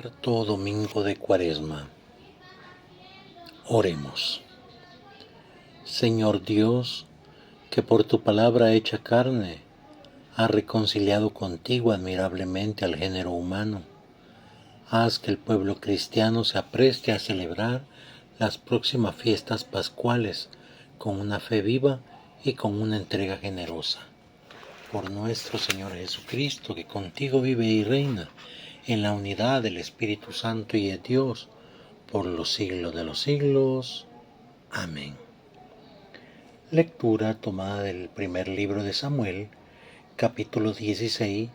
Cuarto domingo de Cuaresma. Oremos. Señor Dios, que por tu palabra hecha carne has reconciliado contigo admirablemente al género humano, haz que el pueblo cristiano se apreste a celebrar las próximas fiestas pascuales con una fe viva y con una entrega generosa. Por nuestro Señor Jesucristo, que contigo vive y reina en la unidad del Espíritu Santo y de Dios, por los siglos de los siglos. Amén. Lectura tomada del primer libro de Samuel, capítulo 16,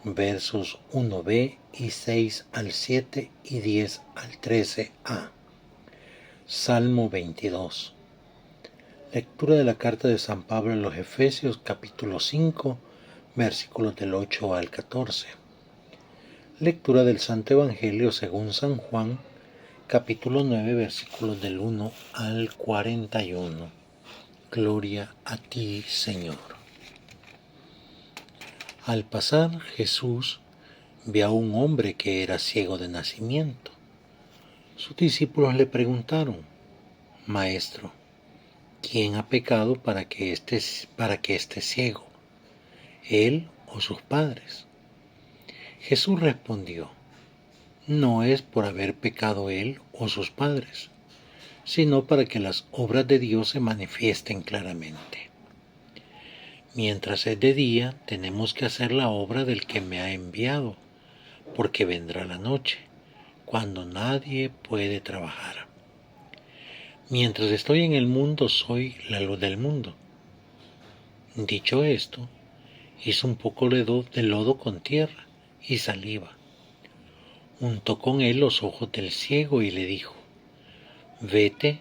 versos 1b y 6 al 7 y 10 al 13a. Salmo 22. Lectura de la carta de San Pablo a los Efesios, capítulo 5, versículos del 8 al 14. Lectura del Santo Evangelio según San Juan, capítulo 9, versículos del 1 al 41. Gloria a ti, Señor. Al pasar, Jesús vio a un hombre que era ciego de nacimiento. Sus discípulos le preguntaron: Maestro, ¿quién ha pecado para que esté ciego, él o sus padres? Jesús respondió: No es por haber pecado él o sus padres, sino para que las obras de Dios se manifiesten claramente. Mientras es de día, tenemos que hacer la obra del que me ha enviado, porque vendrá la noche, cuando nadie puede trabajar. Mientras estoy en el mundo, soy la luz del mundo. Dicho esto, hizo un poco de lodo con tierra y saliva. Untó con él los ojos del ciego y le dijo: Vete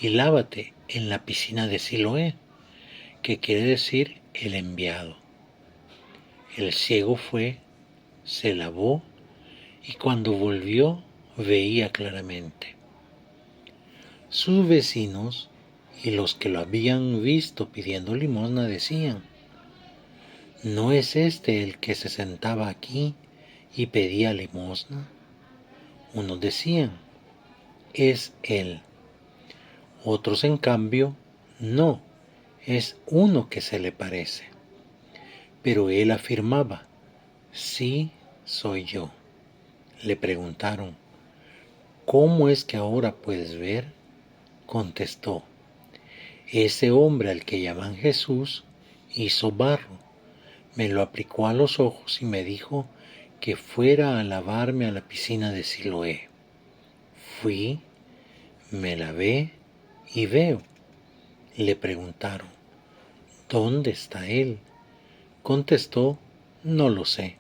y lávate en la piscina de Siloé, que quiere decir el enviado. El ciego fue, se lavó y cuando volvió veía claramente. Sus vecinos y los que lo habían visto pidiendo limosna decían: ¿No es este el que se sentaba aquí y pedía limosna? Unos decían: es él. Otros, en cambio, no, es uno que se le parece. Pero él afirmaba: sí, soy yo. Le preguntaron: ¿cómo es que ahora puedes ver? Contestó: ese hombre al que llaman Jesús hizo barro, me lo aplicó a los ojos y me dijo que fuera a lavarme a la piscina de Siloé. Fui, me lavé y veo. Le preguntaron: ¿dónde está él? Contestó: no lo sé.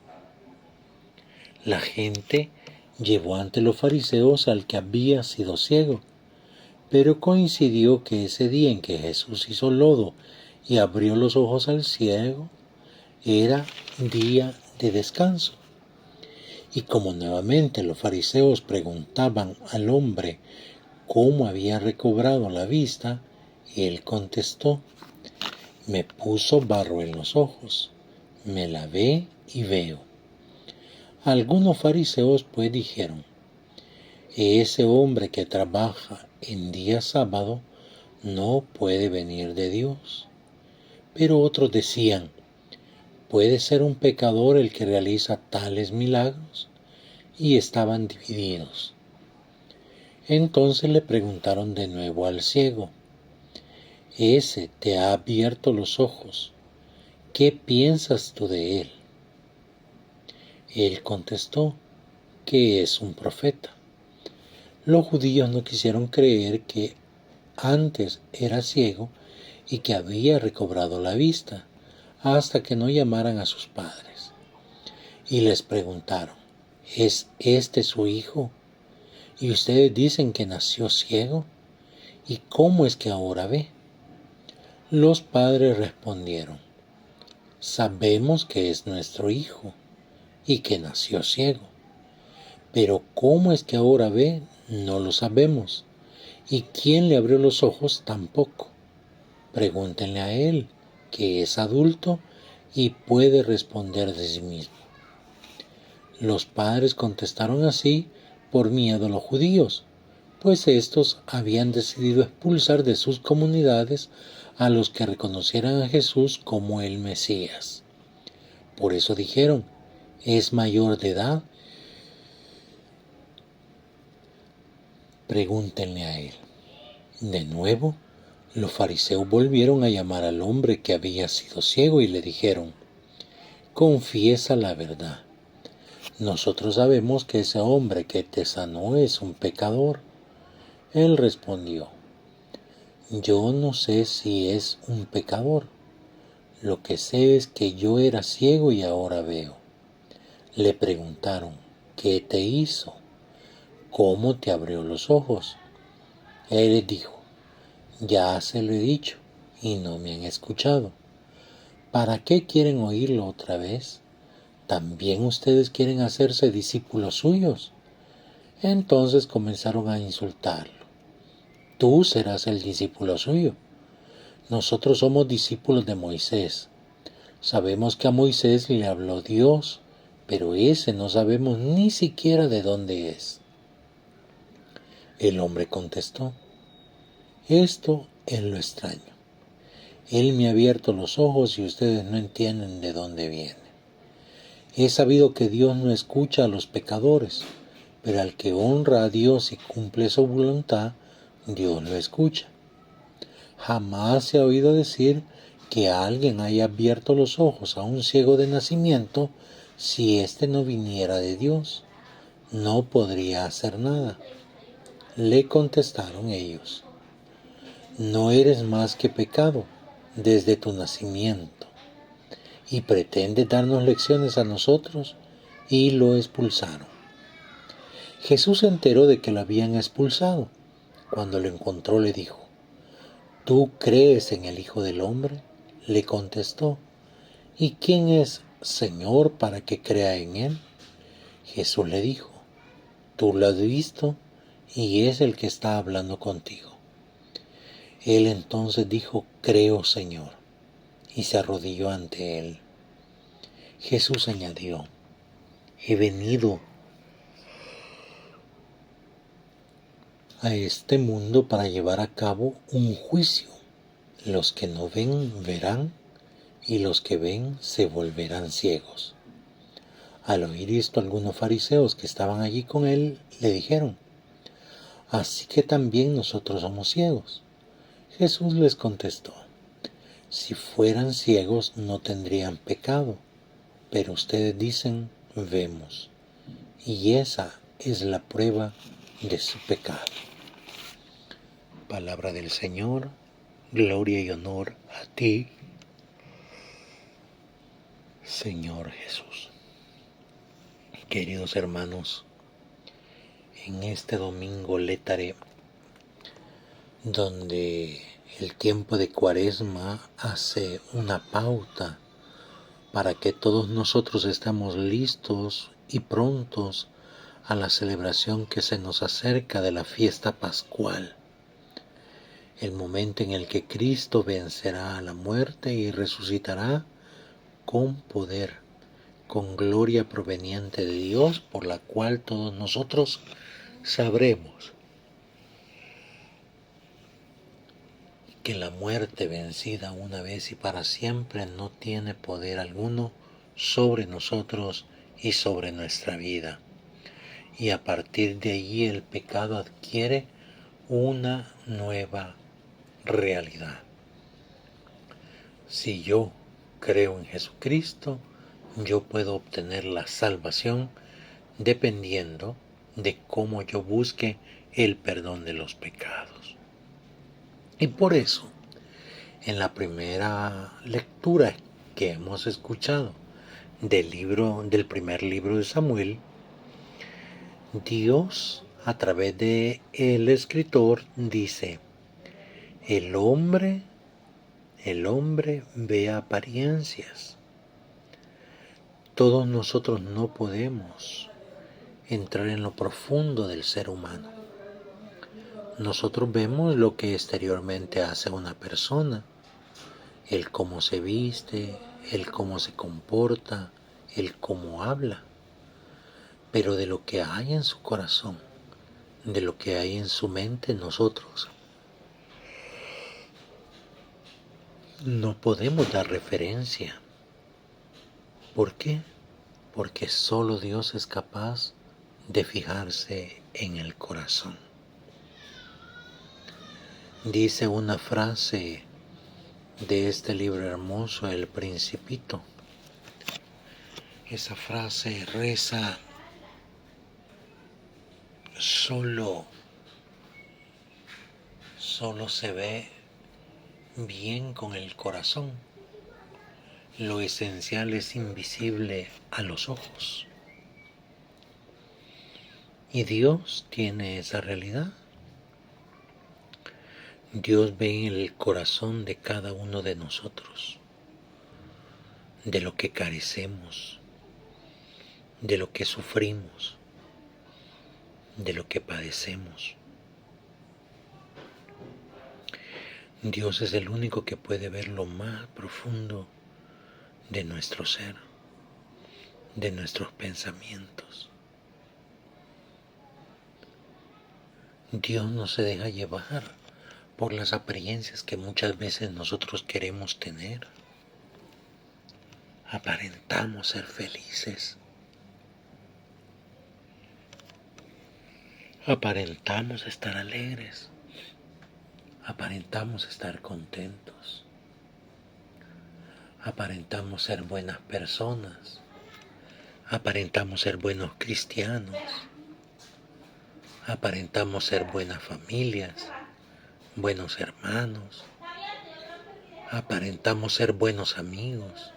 La gente llevó ante los fariseos al que había sido ciego, pero coincidió que ese día en que Jesús hizo lodo y abrió los ojos al ciego, era día de descanso. Y como nuevamente los fariseos preguntaban al hombre cómo había recobrado la vista, él contestó: me puso barro en los ojos, me lavé y veo. Algunos fariseos pues dijeron: ese hombre que trabaja en día sábado no puede venir de Dios. Pero otros decían: ¿puede ser un pecador el que realiza tales milagros? Y estaban divididos. Entonces le preguntaron de nuevo al ciego: ese te ha abierto los ojos, ¿qué piensas tú de él? Él contestó que es un profeta. Los judíos no quisieron creer que antes era ciego y que había recobrado la vista, hasta que no llamaran a sus padres. Y les preguntaron: ¿es este su hijo? Y ustedes dicen que nació ciego, ¿y cómo es que ahora ve? Los padres respondieron: sabemos que es nuestro hijo y que nació ciego, pero cómo es que ahora ve no lo sabemos, y quién le abrió los ojos tampoco. Pregúntenle a él, que es adulto y puede responder de sí mismo. Los padres contestaron así por miedo a los judíos, pues estos habían decidido expulsar de sus comunidades a los que reconocieran a Jesús como el Mesías. Por eso dijeron: es mayor de edad, pregúntenle a él. De nuevo, los fariseos volvieron a llamar al hombre que había sido ciego y le dijeron: confiesa la verdad. Nosotros sabemos que ese hombre que te sanó es un pecador. Él respondió: yo no sé si es un pecador. Lo que sé es que yo era ciego y ahora veo. Le preguntaron: ¿qué te hizo? ¿Cómo te abrió los ojos? Él les dijo: ya se lo he dicho y no me han escuchado. ¿Para qué quieren oírlo otra vez? ¿También ustedes quieren hacerse discípulos suyos? Entonces comenzaron a insultarlo. Tú serás el discípulo suyo. Nosotros somos discípulos de Moisés. Sabemos que a Moisés le habló Dios, pero ese no sabemos ni siquiera de dónde es. El hombre contestó: esto es lo extraño. Él me ha abierto los ojos y ustedes no entienden de dónde viene. He sabido que Dios no escucha a los pecadores, pero al que honra a Dios y cumple su voluntad, Dios lo escucha. Jamás se ha oído decir que alguien haya abierto los ojos a un ciego de nacimiento si éste no viniera de Dios. No podría hacer nada. Le contestaron ellos: no eres más que pecado desde tu nacimiento, y pretendes darnos lecciones a nosotros. Y lo expulsaron. Jesús se enteró de que lo habían expulsado. Cuando lo encontró le dijo: ¿tú crees en el Hijo del Hombre? Le contestó: ¿y quién es Señor para que crea en él? Jesús le dijo: tú lo has visto y es el que está hablando contigo. Él entonces dijo: creo, Señor, y se arrodilló ante él. Jesús añadió: he venido a este mundo para llevar a cabo un juicio. Los que no ven verán, y los que ven se volverán ciegos. Al oír esto, algunos fariseos que estaban allí con él le dijeron: así que también nosotros somos ciegos. Jesús les contestó: si fueran ciegos no tendrían pecado, pero ustedes dicen: vemos, y esa es la prueba de su pecado. Palabra del Señor. Gloria y honor a ti, Señor Jesús. Queridos hermanos, en este domingo létare, donde el tiempo de Cuaresma hace una pauta para que todos nosotros estemos listos y prontos a la celebración que se nos acerca de la fiesta pascual, el momento en el que Cristo vencerá a la muerte y resucitará con poder, con gloria proveniente de Dios, por la cual todos nosotros sabremos que la muerte vencida una vez y para siempre no tiene poder alguno sobre nosotros y sobre nuestra vida. Y a partir de allí el pecado adquiere una nueva realidad. Si yo creo en Jesucristo, yo puedo obtener la salvación dependiendo de cómo yo busque el perdón de los pecados. Y por eso, en la primera lectura que hemos escuchado del primer libro de Samuel, Dios, a través de el escritor, dice: el hombre ve apariencias. Todos nosotros no podemos entrar en lo profundo del ser humano. Nosotros vemos lo que exteriormente hace una persona, el cómo se viste, el cómo se comporta, el cómo habla. pero de lo que hay en su corazón, de lo que hay en su mente, nosotros no podemos dar referencia. ¿Por qué? Porque solo Dios es capaz de fijarse en el corazón. Dice una frase de este libro hermoso, El Principito. Esa frase reza: solo se ve bien con el corazón. Lo esencial es invisible a los ojos. Y Dios tiene esa realidad. Dios ve en el corazón de cada uno de nosotros, de lo que carecemos, de lo que sufrimos, de lo que padecemos. Dios es el único que puede ver lo más profundo de nuestro ser, de nuestros pensamientos. Dios no se deja llevar por las apariencias que muchas veces nosotros queremos tener. Aparentamos ser felices. Aparentamos estar alegres. Aparentamos estar contentos. Aparentamos ser buenas personas. Aparentamos ser buenos cristianos. Aparentamos ser buenas familias, buenos hermanos. Aparentamos ser buenos amigos.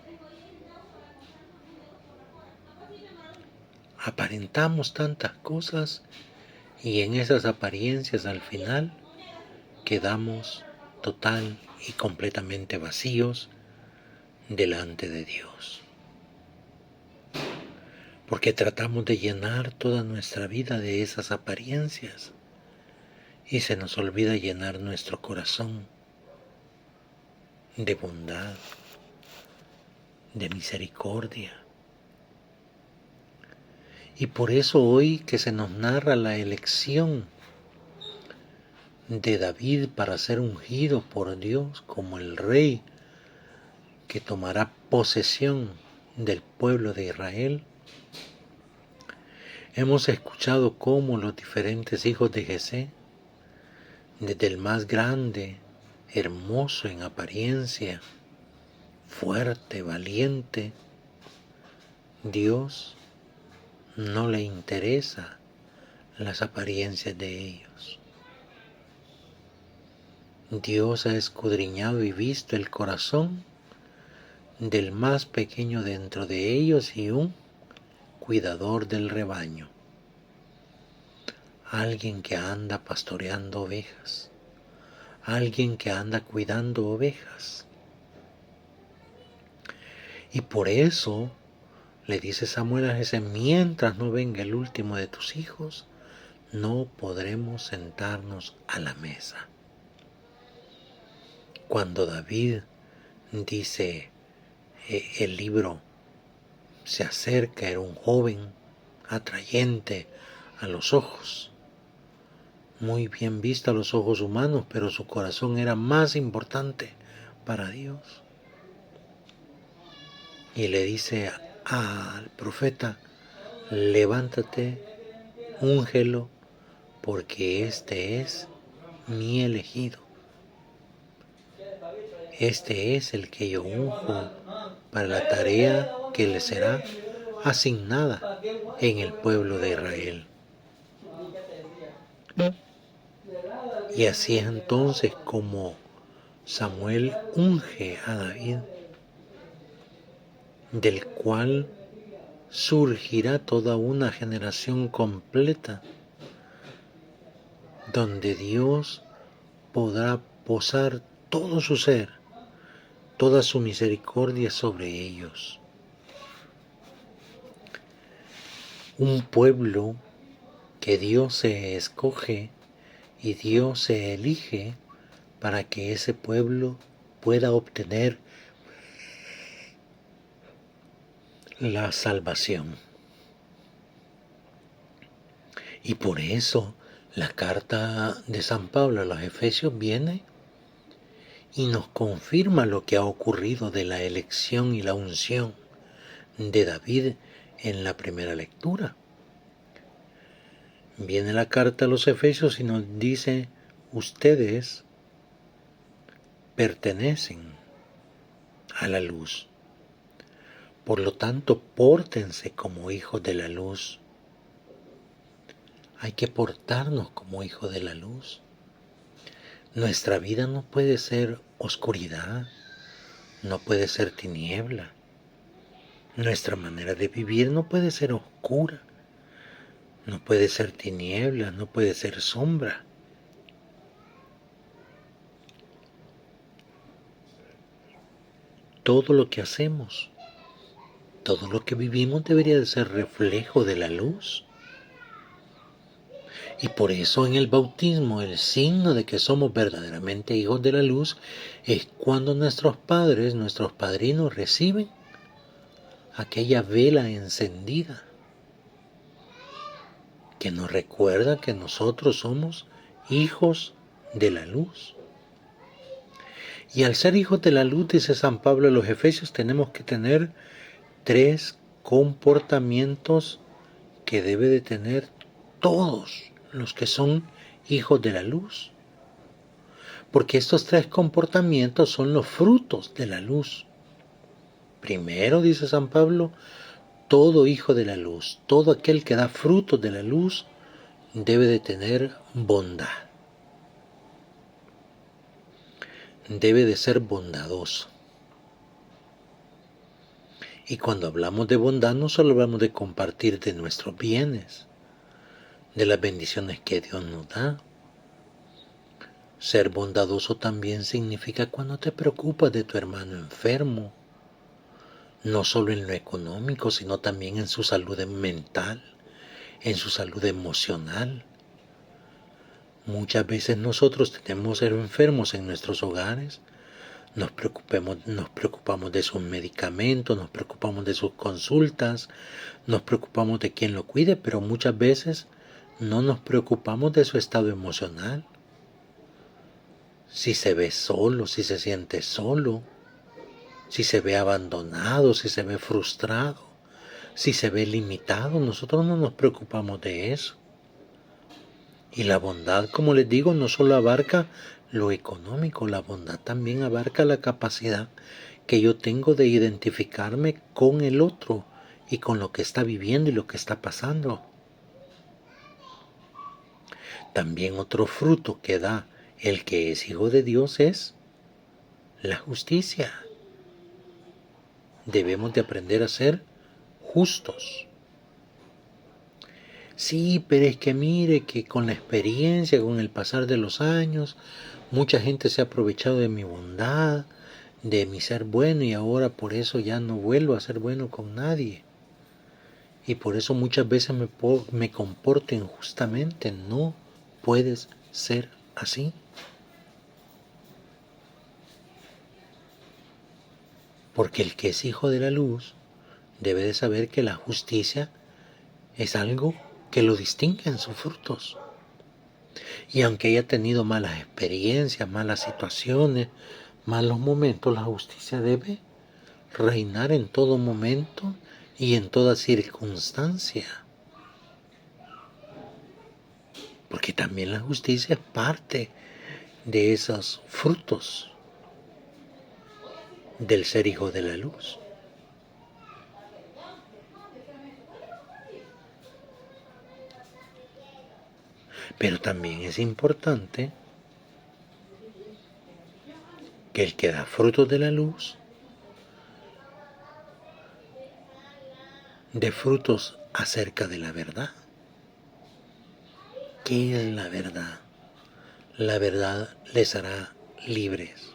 Aparentamos tantas cosas y en esas apariencias al final quedamos total y completamente vacíos delante de Dios. Porque tratamos de llenar toda nuestra vida de esas apariencias y se nos olvida llenar nuestro corazón de bondad, de misericordia. Y por eso hoy que se nos narra la elección de David para ser ungido por Dios como el rey que tomará posesión del pueblo de Israel, hemos escuchado cómo los diferentes hijos de Jesé, desde el más grande, hermoso en apariencia, fuerte, valiente, Dios no le interesa las apariencias de ellos. Dios ha escudriñado y visto el corazón del más pequeño dentro de ellos y un cuidador del rebaño, alguien que anda pastoreando ovejas, alguien que anda cuidando ovejas. Y por eso le dice Samuel a Jesé: mientras no venga el último de tus hijos, no podremos sentarnos a la mesa. Cuando David dice, el libro se acerca, era un joven atrayente a los ojos, muy bien visto a los ojos humanos, pero su corazón era más importante para Dios. Y le dice al profeta: levántate, úngelo, porque este es mi elegido. Este es el que yo unjo para la tarea que le será asignada en el pueblo de Israel. Y así es entonces como Samuel unge a David, del cual surgirá toda una generación completa, donde Dios podrá posar todo su ser, toda su misericordia sobre ellos. Un pueblo que Dios se escoge y Dios se elige para que ese pueblo pueda obtener la salvación. Y por eso la carta de San Pablo a los Efesios viene y nos confirma lo que ha ocurrido de la elección y la unción de David en la primera lectura. Viene la carta a los Efesios y nos dice: ustedes pertenecen a la luz. Por lo tanto, pórtense como hijos de la luz. Hay que portarnos como hijos de la luz. Nuestra vida no puede ser oscuridad, no puede ser tiniebla. Nuestra manera de vivir no puede ser oscura, no puede ser tiniebla, no puede ser sombra. Todo lo que hacemos, todo lo que vivimos debería de ser reflejo de la luz. Y por eso en el bautismo el signo de que somos verdaderamente hijos de la luz es cuando nuestros padres, nuestros padrinos reciben aquella vela encendida que nos recuerda que nosotros somos hijos de la luz. Y al ser hijos de la luz, dice San Pablo a los Efesios, tenemos que tener 3 comportamientos que debe de tener todos los que son hijos de la luz. Porque estos 3 comportamientos son los frutos de la luz. Primero, dice San Pablo, todo hijo de la luz, todo aquel que da frutos de la luz, debe de tener bondad. Debe de ser bondadoso. Y cuando hablamos de bondad, no solo hablamos de compartir de nuestros bienes, de las bendiciones que Dios nos da. Ser bondadoso también significa cuando te preocupas de tu hermano enfermo, no solo en lo económico, sino también en su salud mental, en su salud emocional. Muchas veces nosotros tenemos enfermos en nuestros hogares, nos preocupamos de sus medicamentos, nos preocupamos de sus consultas, nos preocupamos de quién lo cuide, pero muchas veces no nos preocupamos de su estado emocional. Si se ve solo, si se siente solo, si se ve abandonado, si se ve frustrado, si se ve limitado, nosotros no nos preocupamos de eso. Y la bondad, como les digo, no solo abarca lo económico, la bondad también abarca la capacidad que yo tengo de identificarme con el otro y con lo que está viviendo y lo que está pasando. También otro fruto que da el que es hijo de Dios es la justicia. Debemos de aprender a ser justos. Sí, pero es que mire que con la experiencia, con el pasar de los años, mucha gente se ha aprovechado de mi bondad, de mi ser bueno, y ahora por eso ya no vuelvo a ser bueno con nadie. Y por eso muchas veces me comporto injustamente. No puedes ser así. Porque el que es hijo de la luz debe de saber que la justicia es algo que lo distingue en sus frutos. Y aunque haya tenido malas experiencias, malas situaciones, malos momentos, la justicia debe reinar en todo momento y en toda circunstancia. Porque también la justicia es parte de esos frutos del ser hijo de la luz. Pero también es importante que el que da frutos de la luz dé frutos acerca de la verdad. ¿Qué es la verdad? La verdad les hará libres.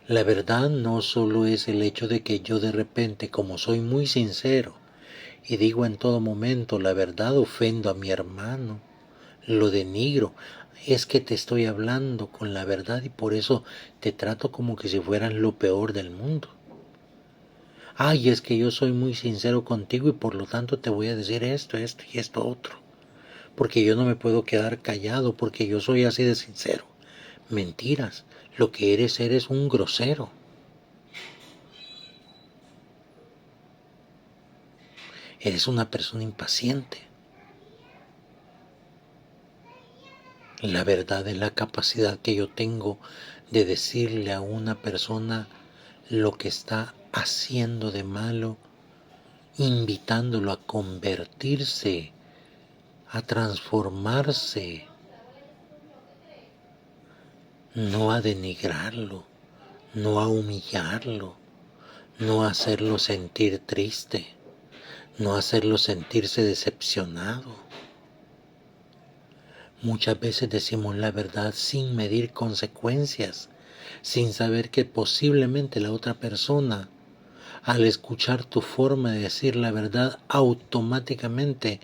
La verdad no solo es el hecho de que yo de repente, como soy muy sincero y digo en todo momento la verdad, ofendo a mi hermano, lo denigro. Es que te estoy hablando con la verdad y por eso te trato como que si fueras lo peor del mundo. Ay, es que yo soy muy sincero contigo y por lo tanto te voy a decir esto, esto y esto otro. Porque yo no me puedo quedar callado porque yo soy así de sincero. Mentiras. Lo que eres un grosero. Eres una persona impaciente. La verdad es la capacidad que yo tengo de decirle a una persona lo que está haciendo de malo, invitándolo a convertirse, a transformarse, no a denigrarlo, no a humillarlo, no a hacerlo sentir triste, no a hacerlo sentirse decepcionado. Muchas veces decimos la verdad sin medir consecuencias, sin saber que posiblemente la otra persona, al escuchar tu forma de decir la verdad, automáticamente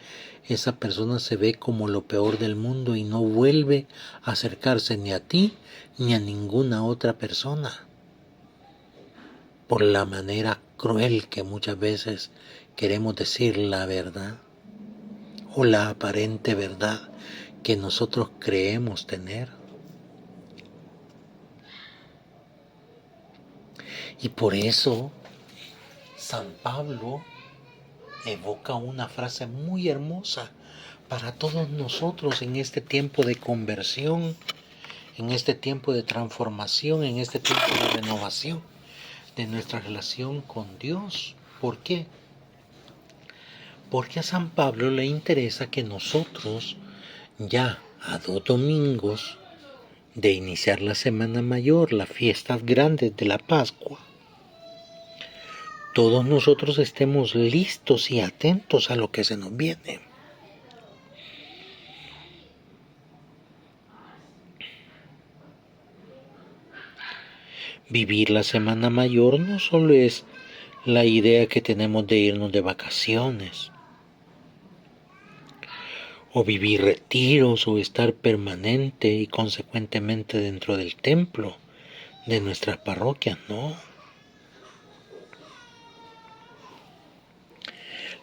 esa persona se ve como lo peor del mundo y no vuelve a acercarse ni a ti ni a ninguna otra persona, por la manera cruel que muchas veces queremos decir la verdad o la aparente verdad que nosotros creemos tener. Y por eso San Pablo evoca una frase muy hermosa para todos nosotros en este tiempo de conversión, en este tiempo de transformación, en este tiempo de renovación de nuestra relación con Dios. ¿Por qué? Porque a San Pablo le interesa que nosotros, ya a 2 domingos de iniciar la Semana Mayor, las fiestas grandes de la Pascua, todos nosotros estemos listos y atentos a lo que se nos viene. Vivir la Semana Mayor no solo es la idea que tenemos de irnos de vacaciones, o vivir retiros, o estar permanente y consecuentemente dentro del templo de nuestras parroquias, no.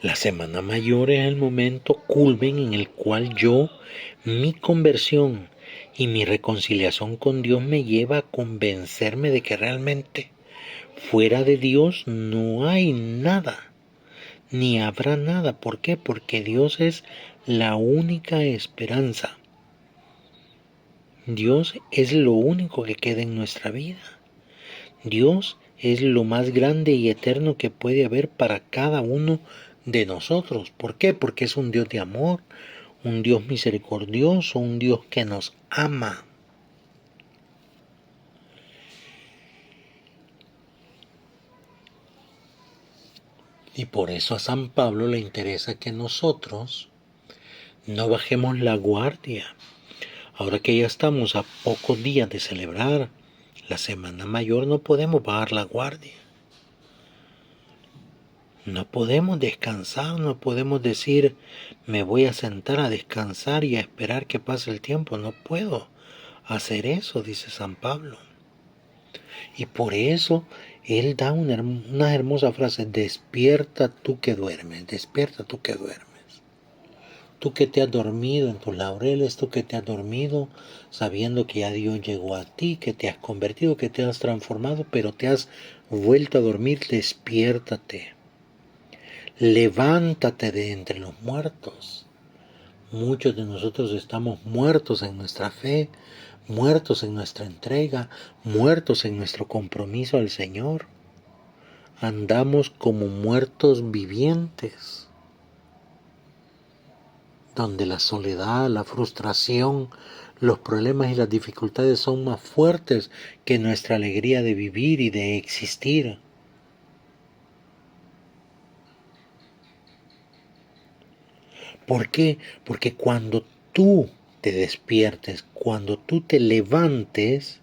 La Semana Mayor es el momento culmen en el cual mi conversión y mi reconciliación con Dios me lleva a convencerme de que realmente fuera de Dios no hay nada, ni habrá nada. ¿Por qué? Porque Dios es la única esperanza. Dios es lo único que queda en nuestra vida. Dios es lo más grande y eterno que puede haber para cada uno de nosotros. ¿Por qué? Porque es un Dios de amor, un Dios misericordioso, un Dios que nos ama. Y por eso a San Pablo le interesa que nosotros no bajemos la guardia. Ahora que ya estamos a pocos días de celebrar la Semana Mayor, no podemos bajar la guardia. No podemos descansar, no podemos decir me voy a sentar a descansar y a esperar que pase el tiempo. No puedo hacer eso, dice San Pablo. Y por eso él da una hermosa frase: despierta tú que duermes, despierta tú que duermes. Tú que te has dormido en tus laureles, tú que te has dormido sabiendo que ya Dios llegó a ti, que te has convertido, que te has transformado, pero te has vuelto a dormir, despiértate. Levántate de entre los muertos. Muchos de nosotros estamos muertos en nuestra fe, muertos en nuestra entrega, muertos en nuestro compromiso al Señor. Andamos como muertos vivientes, donde la soledad, la frustración, los problemas y las dificultades son más fuertes que nuestra alegría de vivir y de existir. ¿Por qué? Porque cuando tú te despiertes, cuando tú te levantes,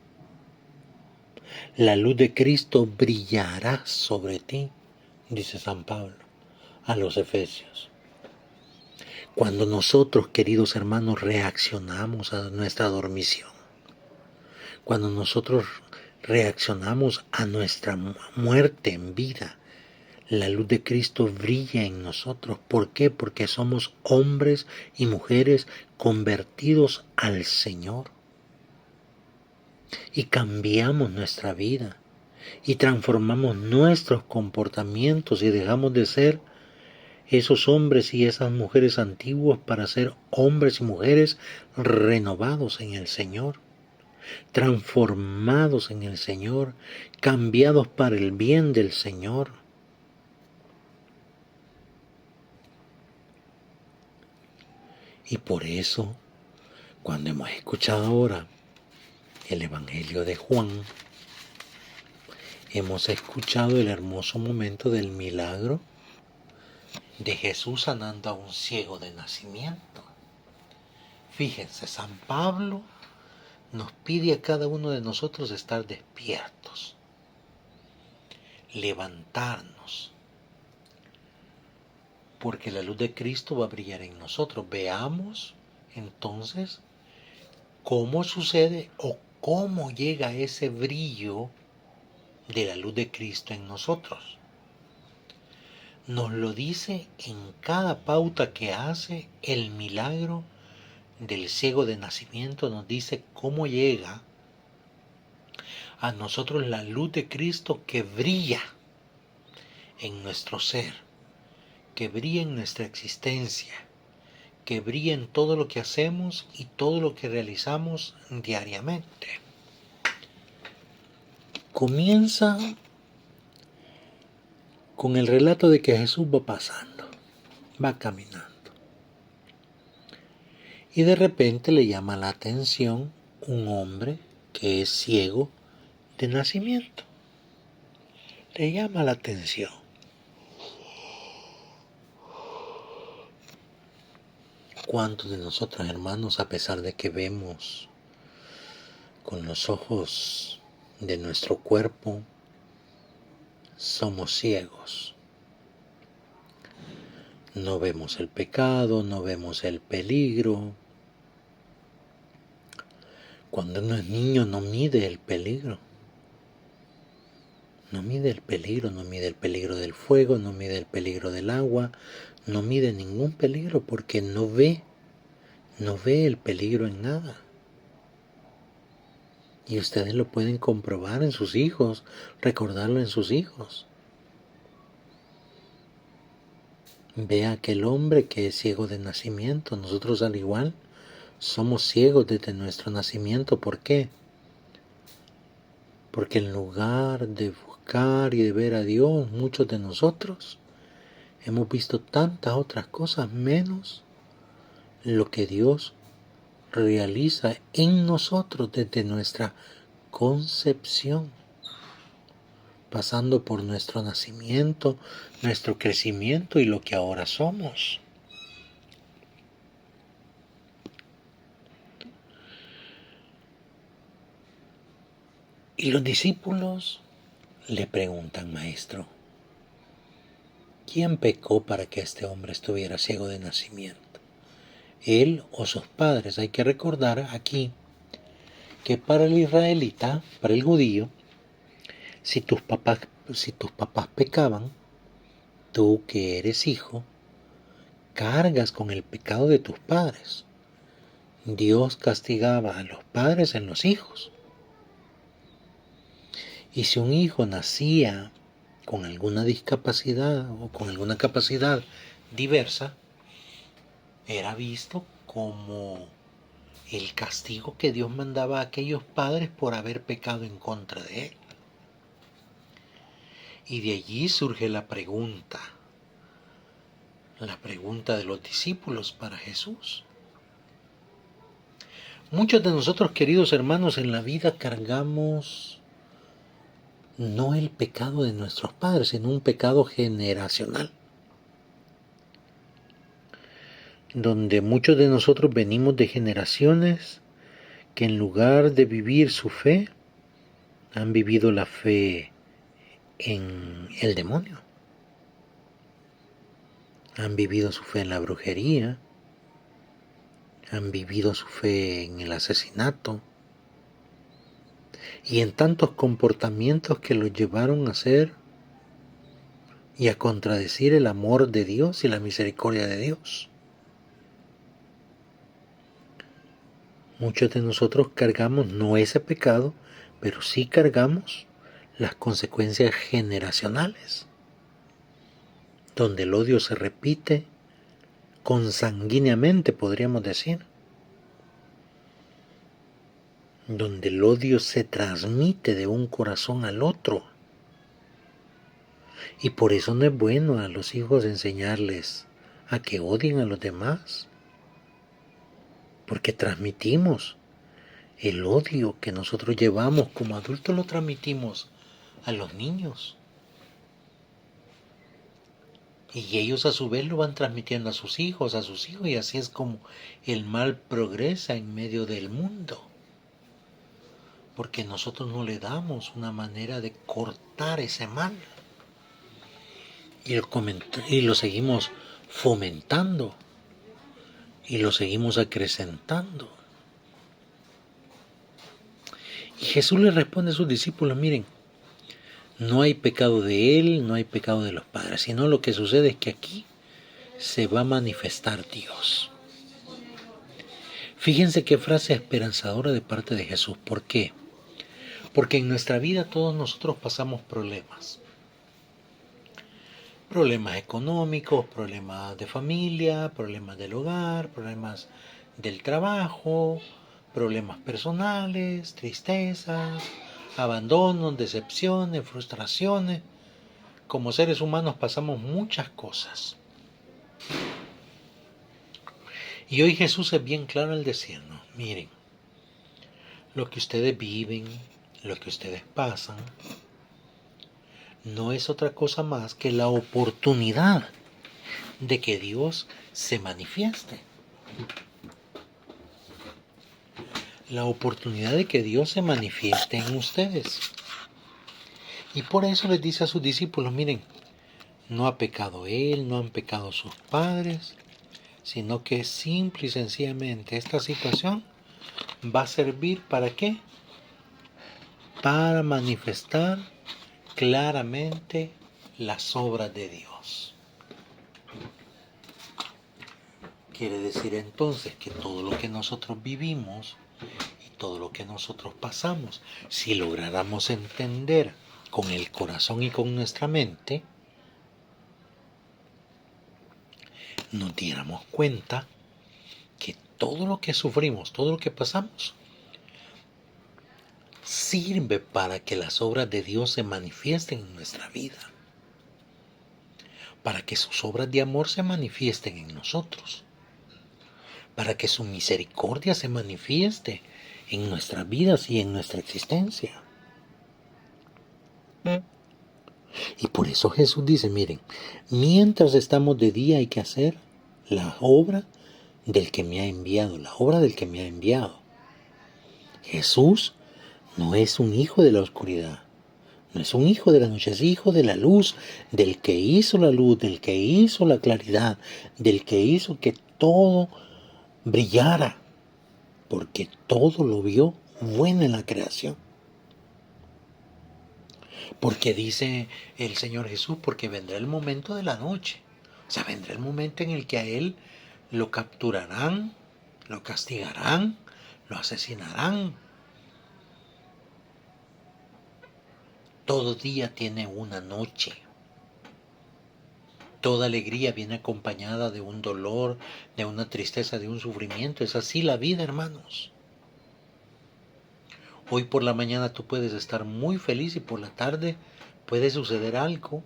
la luz de Cristo brillará sobre ti, dice San Pablo a los Efesios. Cuando nosotros, queridos hermanos, reaccionamos a nuestra dormición, cuando nosotros reaccionamos a nuestra muerte en vida, La luz de Cristo brilla en nosotros. ¿Por qué? Porque somos hombres y mujeres convertidos al Señor. Y cambiamos nuestra vida. Y transformamos nuestros comportamientos y dejamos de ser esos hombres y esas mujeres antiguos para ser hombres y mujeres renovados en el Señor, transformados en el Señor, cambiados para el bien del Señor. Y por eso, cuando hemos escuchado ahora el Evangelio de Juan, hemos escuchado el hermoso momento del milagro de Jesús sanando a un ciego de nacimiento. Fíjense, San Pablo nos pide a cada uno de nosotros estar despiertos, levantarnos, porque la luz de Cristo va a brillar en nosotros. Veamos entonces cómo sucede o cómo llega ese brillo de la luz de Cristo en nosotros. Nos lo dice en cada pauta que hace el milagro del ciego de nacimiento, nos dice cómo llega a nosotros la luz de Cristo que brilla en nuestro ser, que brilla en nuestra existencia, que brilla en todo lo que hacemos y todo lo que realizamos diariamente. Comienza con el relato de que Jesús va pasando, va caminando. Y de repente le llama la atención un hombre que es ciego de nacimiento. Le llama la atención. ¿Cuántos de nosotros, hermanos, a pesar de que vemos con los ojos de nuestro cuerpo, somos ciegos? No vemos el pecado, no vemos el peligro. Cuando uno es niño no mide el peligro. No mide el peligro, no mide el peligro del fuego, no mide el peligro del agua, no mide ningún peligro porque no ve el peligro en nada. Y ustedes lo pueden comprobar en sus hijos, recordarlo en sus hijos. Ve a aquel hombre que es ciego de nacimiento. Nosotros al igual somos ciegos desde nuestro nacimiento. ¿Por qué? Porque en lugar de buscar y de ver a Dios, muchos de nosotros hemos visto tantas otras cosas menos lo que Dios realiza en nosotros desde nuestra concepción, pasando por nuestro nacimiento, nuestro crecimiento y lo que ahora somos. Y los discípulos le preguntan: Maestro, ¿quién pecó para que este hombre estuviera ciego de nacimiento? ¿Él o sus padres? Hay que recordar aquí que para el israelita, para el judío, si tus papás pecaban, tú que eres hijo, cargas con el pecado de tus padres. Dios castigaba a los padres en los hijos. Y si un hijo nacía con alguna discapacidad o con alguna capacidad diversa, era visto como el castigo que Dios mandaba a aquellos padres por haber pecado en contra de Él. Y de allí surge la pregunta de los discípulos para Jesús. Muchos de nosotros, queridos hermanos, en la vida cargamos no el pecado de nuestros padres, sino un pecado generacional, donde muchos de nosotros venimos de generaciones que en lugar de vivir su fe, han vivido la fe en el demonio, han vivido su fe en la brujería, han vivido su fe en el asesinato y en tantos comportamientos que los llevaron a ser y a contradecir el amor de Dios y la misericordia de Dios. Muchos de nosotros cargamos no ese pecado, pero sí cargamos las consecuencias generacionales, donde el odio se repite consanguíneamente, podríamos decir, donde el odio se transmite de un corazón al otro. Y por eso no es bueno a los hijos enseñarles a que odien a los demás, porque transmitimos el odio que nosotros llevamos como adultos, lo transmitimos a los niños. Y ellos a su vez lo van transmitiendo a sus hijos, y así es como el mal progresa en medio del mundo. Porque nosotros no le damos una manera de cortar ese mal. Y lo seguimos fomentando. Y lo seguimos acrecentando. Y Jesús le responde a sus discípulos, miren, no hay pecado de él, no hay pecado de los padres, sino lo que sucede es que aquí se va a manifestar Dios. Fíjense qué frase esperanzadora de parte de Jesús. ¿Por qué? Porque en nuestra vida todos nosotros pasamos problemas. Problemas económicos, problemas de familia, problemas del hogar, problemas del trabajo, problemas personales, tristezas, abandonos, decepciones, frustraciones. Como seres humanos pasamos muchas cosas. Y hoy Jesús es bien claro al decirnos, miren, lo que ustedes viven, lo que ustedes pasan, no es otra cosa más que la oportunidad de que Dios se manifieste. La oportunidad de que Dios se manifieste en ustedes. Y por eso les dice a sus discípulos, miren, no ha pecado él, no han pecado sus padres, sino que simple y sencillamente esta situación va a servir ¿para qué? Para manifestar claramente las obras de Dios. Quiere decir entonces que todo lo que nosotros vivimos y todo lo que nosotros pasamos, si lográramos entender con el corazón y con nuestra mente, nos diéramos cuenta que todo lo que sufrimos, todo lo que pasamos, sirve para que las obras de Dios se manifiesten en nuestra vida, para que sus obras de amor se manifiesten en nosotros, para que su misericordia se manifieste en nuestras vidas y en nuestra existencia. Y por eso Jesús dice, miren, mientras estamos de día hay que hacer la obra del que me ha enviado, la obra del que me ha enviado. Jesús no es un hijo de la oscuridad, no es un hijo de la noche, es hijo de la luz, del que hizo la luz, del que hizo la claridad, del que hizo que todo brillara, porque todo lo vio bueno en la creación. Porque dice el Señor Jesús, porque vendrá el momento de la noche, o sea, vendrá el momento en el que a Él lo capturarán, lo castigarán, lo asesinarán. Todo día tiene una noche. Toda alegría viene acompañada de un dolor, de una tristeza, de un sufrimiento. Es así la vida, hermanos. Hoy por la mañana tú puedes estar muy feliz y por la tarde puede suceder algo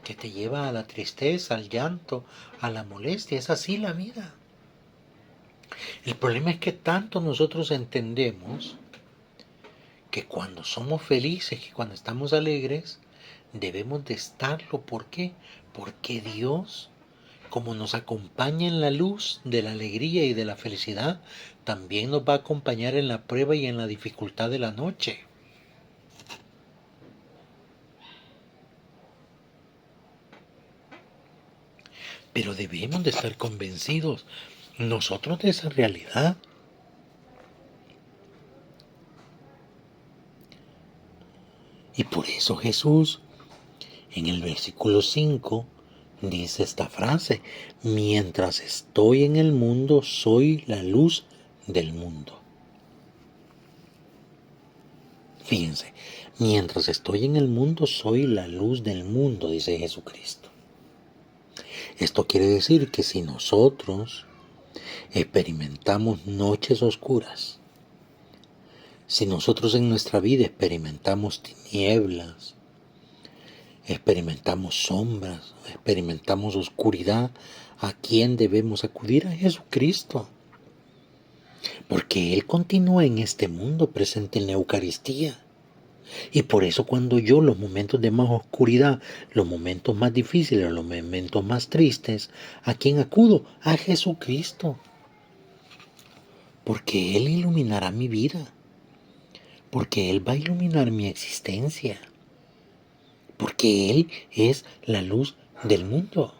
que te lleva a la tristeza, al llanto, a la molestia. Es así la vida. El problema es que tanto nosotros entendemos que cuando somos felices, que cuando estamos alegres, debemos de estarlo. ¿Por qué? Porque Dios, como nos acompaña en la luz de la alegría y de la felicidad, también nos va a acompañar en la prueba y en la dificultad de la noche. Pero debemos de estar convencidos nosotros de esa realidad. Y por eso Jesús En el versículo 5 dice esta frase: mientras estoy en el mundo, soy la luz del mundo. Fíjense, mientras estoy en el mundo, soy la luz del mundo, dice Jesucristo. Esto quiere decir que si nosotros experimentamos noches oscuras, si nosotros en nuestra vida experimentamos tinieblas, experimentamos sombras, experimentamos oscuridad, ¿a quién debemos acudir? A Jesucristo. Porque Él continúa en este mundo presente en la Eucaristía. Y por eso cuando yo los momentos de más oscuridad, los momentos más difíciles, los momentos más tristes, ¿a quién acudo? A Jesucristo. Porque Él iluminará mi vida. Porque Él va a iluminar mi existencia. Porque Él es la luz del mundo.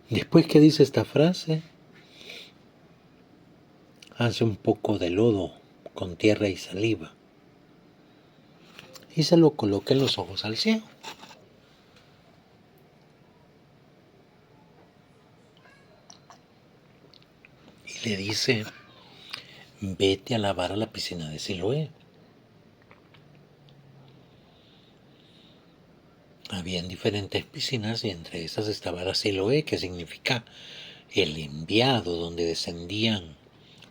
Después que dice esta frase, hace un poco de lodo con tierra y saliva y se lo coloca en los ojos al ciego. Y le dice: vete a lavar a la piscina de Siloé. Habían diferentes piscinas y entre esas estaba la Siloé, que significa el enviado, donde descendían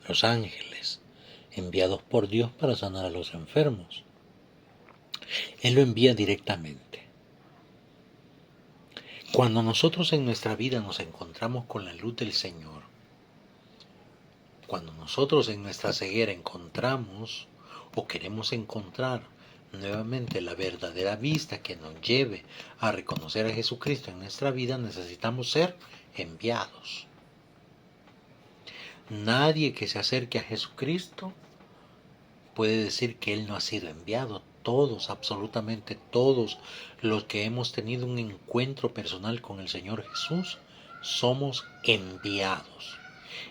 los ángeles, enviados por Dios para sanar a los enfermos. Él lo envía directamente. Cuando nosotros en nuestra vida nos encontramos con la luz del Señor, cuando nosotros en nuestra ceguera encontramos o queremos encontrar nuevamente la verdadera vista que nos lleve a reconocer a Jesucristo en nuestra vida, necesitamos ser enviados. Nadie que se acerque a Jesucristo puede decir que Él no ha sido enviado. Todos, absolutamente todos los que hemos tenido un encuentro personal con el Señor Jesús, somos enviados.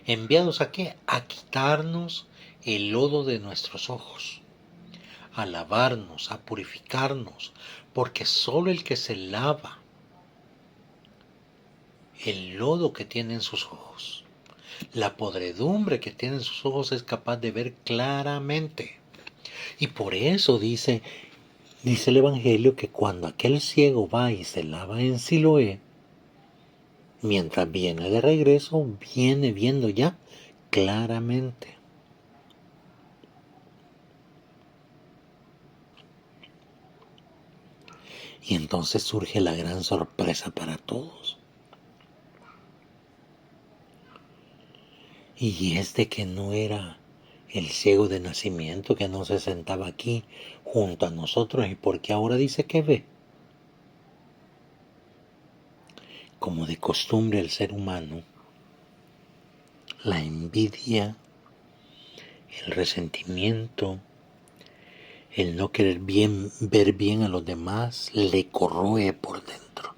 ¿Enviados a qué? A quitarnos el lodo de nuestros ojos, a lavarnos, a purificarnos, porque solo el que se lava el lodo que tiene en sus ojos, la podredumbre que tiene en sus ojos, es capaz de ver claramente. Y por eso dice el Evangelio que cuando aquel ciego va y se lava en Siloé, mientras viene de regreso, viene viendo ya claramente. Y entonces surge la gran sorpresa para todos. Y es de que no era el ciego de nacimiento, que no se sentaba aquí junto a nosotros, y porque ahora dice que ve. Como de costumbre el ser humano, la envidia, el resentimiento, el no querer ver bien a los demás, le corroe por dentro.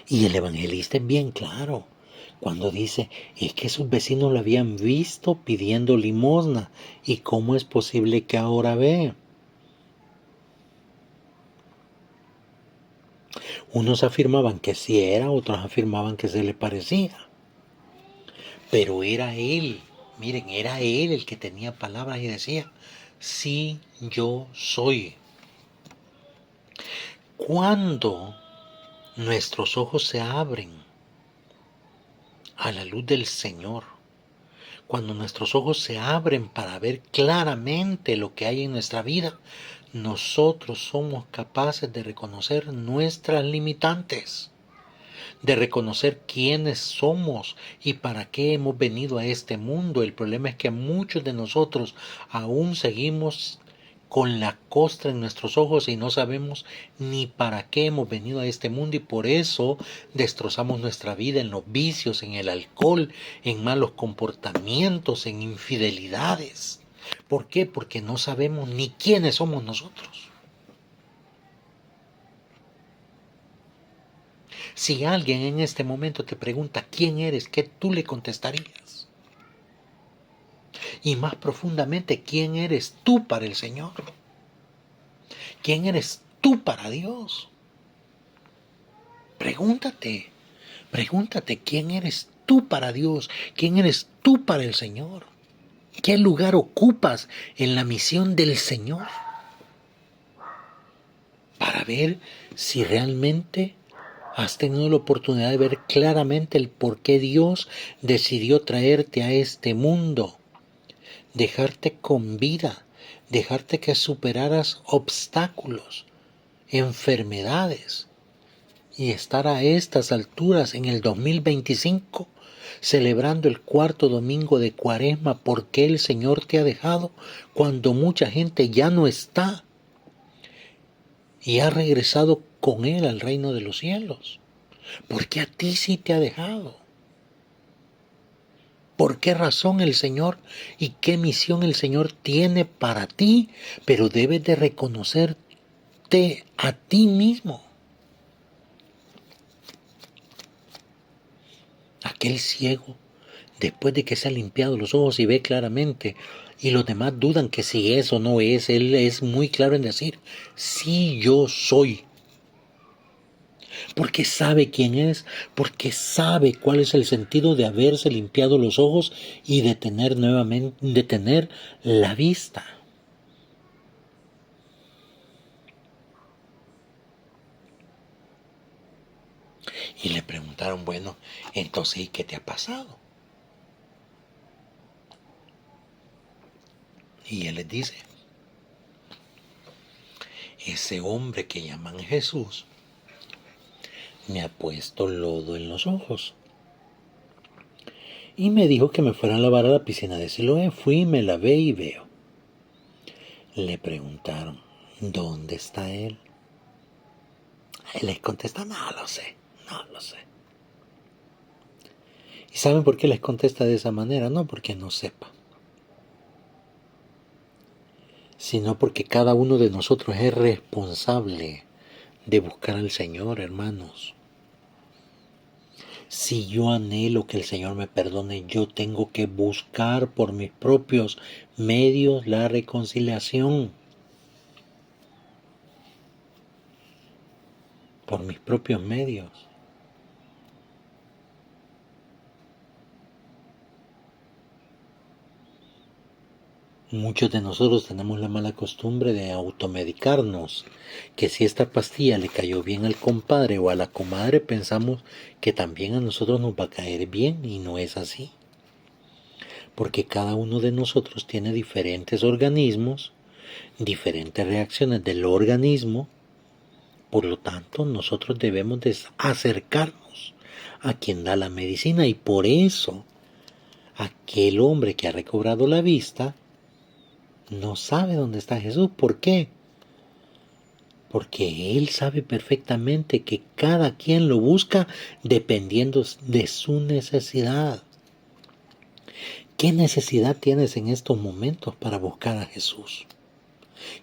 Y el evangelista es bien claro cuando dice: es que sus vecinos lo habían visto pidiendo limosna, y cómo es posible que ahora ve. Unos afirmaban que sí era, otros afirmaban que se le parecía. Pero era él, miren, era él el que tenía palabras y decía: sí, yo soy. Cuando nuestros ojos se abren a la luz del Señor, cuando nuestros ojos se abren para ver claramente lo que hay en nuestra vida, nosotros somos capaces de reconocer nuestras limitantes, de reconocer quiénes somos y para qué hemos venido a este mundo. El problema es que muchos de nosotros aún seguimos con la costra en nuestros ojos y no sabemos ni para qué hemos venido a este mundo, y por eso destrozamos nuestra vida en los vicios, en el alcohol, en malos comportamientos, en infidelidades. ¿Por qué? Porque no sabemos ni quiénes somos nosotros. Si alguien en este momento te pregunta quién eres, ¿qué tú le contestarías? Y más profundamente, ¿quién eres tú para el Señor? ¿Quién eres tú para Dios? Pregúntate quién eres tú para Dios, quién eres tú para el Señor. ¿Qué lugar ocupas en la misión del Señor? Para ver si realmente has tenido la oportunidad de ver claramente el por qué Dios decidió traerte a este mundo, dejarte con vida, dejarte que superaras obstáculos, enfermedades, y estar a estas alturas en el 2025 celebrando el cuarto domingo de Cuaresma porque el Señor te ha dejado cuando mucha gente ya no está y ha regresado con Él al reino de los cielos. Porque a ti sí te ha dejado. ¿Por qué razón el Señor y qué misión el Señor tiene para ti? Pero debes de reconocerte a ti mismo. Aquel ciego, después de que se ha limpiado los ojos y ve claramente, y los demás dudan que si es o no es, él es muy claro en decir, sí, yo soy. Porque sabe quién es, porque sabe cuál es el sentido de haberse limpiado los ojos y de tener la vista. Y le preguntaron, bueno, entonces, ¿y qué te ha pasado? Y él les dice, ese hombre que llaman Jesús me ha puesto lodo en los ojos y me dijo que me fuera a lavar a la piscina de Siloé. Fui, me lavé y veo. Le preguntaron, ¿dónde está él? Él les contesta, no lo sé. ¿Y saben por qué les contesta de esa manera? No porque no sepa, sino porque cada uno de nosotros es responsable de buscar al Señor, hermanos. Si yo anhelo que el Señor me perdone, yo tengo que buscar por mis propios medios la reconciliación. Por mis propios medios. Muchos de nosotros tenemos la mala costumbre de automedicarnos, que si esta pastilla le cayó bien al compadre o a la comadre, pensamos que también a nosotros nos va a caer bien, y no es así. Porque cada uno de nosotros tiene diferentes organismos, diferentes reacciones del organismo, por lo tanto nosotros debemos de acercarnos a quien da la medicina, y por eso aquel hombre que ha recobrado la vista no sabe dónde está Jesús. ¿Por qué? Porque Él sabe perfectamente que cada quien lo busca dependiendo de su necesidad. ¿Qué necesidad tienes en estos momentos para buscar a Jesús?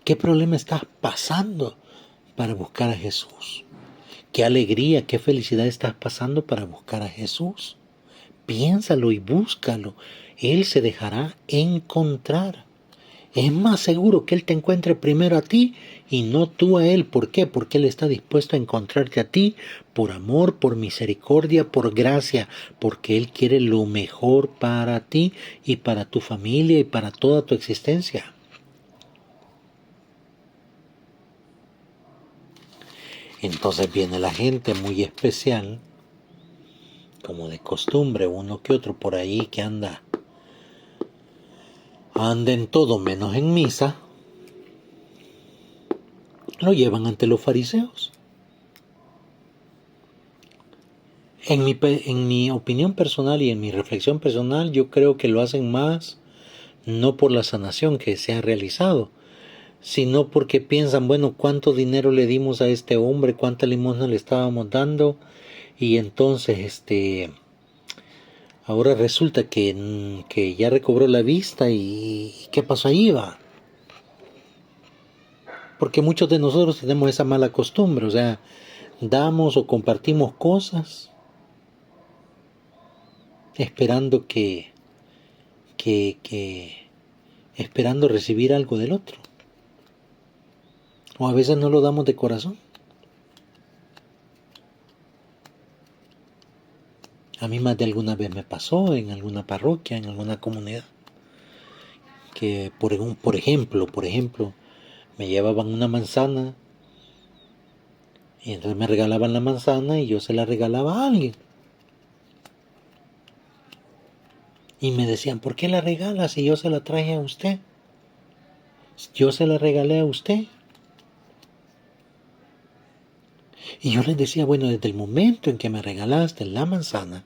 ¿Qué problema estás pasando para buscar a Jesús? ¿Qué alegría, qué felicidad estás pasando para buscar a Jesús? Piénsalo y búscalo. Él se dejará encontrar. Es más seguro que Él te encuentre primero a ti y no tú a Él. ¿Por qué? Porque Él está dispuesto a encontrarte a ti por amor, por misericordia, por gracia, porque Él quiere lo mejor para ti y para tu familia y para toda tu existencia. Entonces viene la gente muy especial, como de costumbre, uno que otro por ahí que anda en todo menos en misa, lo llevan ante los fariseos. En mi opinión personal y en mi reflexión personal, yo creo que lo hacen más no por la sanación que se ha realizado, sino porque piensan, bueno, ¿cuánto dinero le dimos a este hombre? ¿Cuánta limosna le estábamos dando? Y entonces, ahora resulta que ya recobró la vista, y ¿qué pasó ahí, va? Porque muchos de nosotros tenemos esa mala costumbre, o sea, damos o compartimos cosas esperando esperando recibir algo del otro. O a veces no lo damos de corazón. A mí más de alguna vez me pasó en alguna parroquia, en alguna comunidad, que por ejemplo, me llevaban una manzana y entonces me regalaban la manzana y yo se la regalaba a alguien. Y me decían, ¿por qué la regala si yo se la traje a usted? Yo se la regalé a usted. Y yo les decía, bueno, desde el momento en que me regalaste la manzana,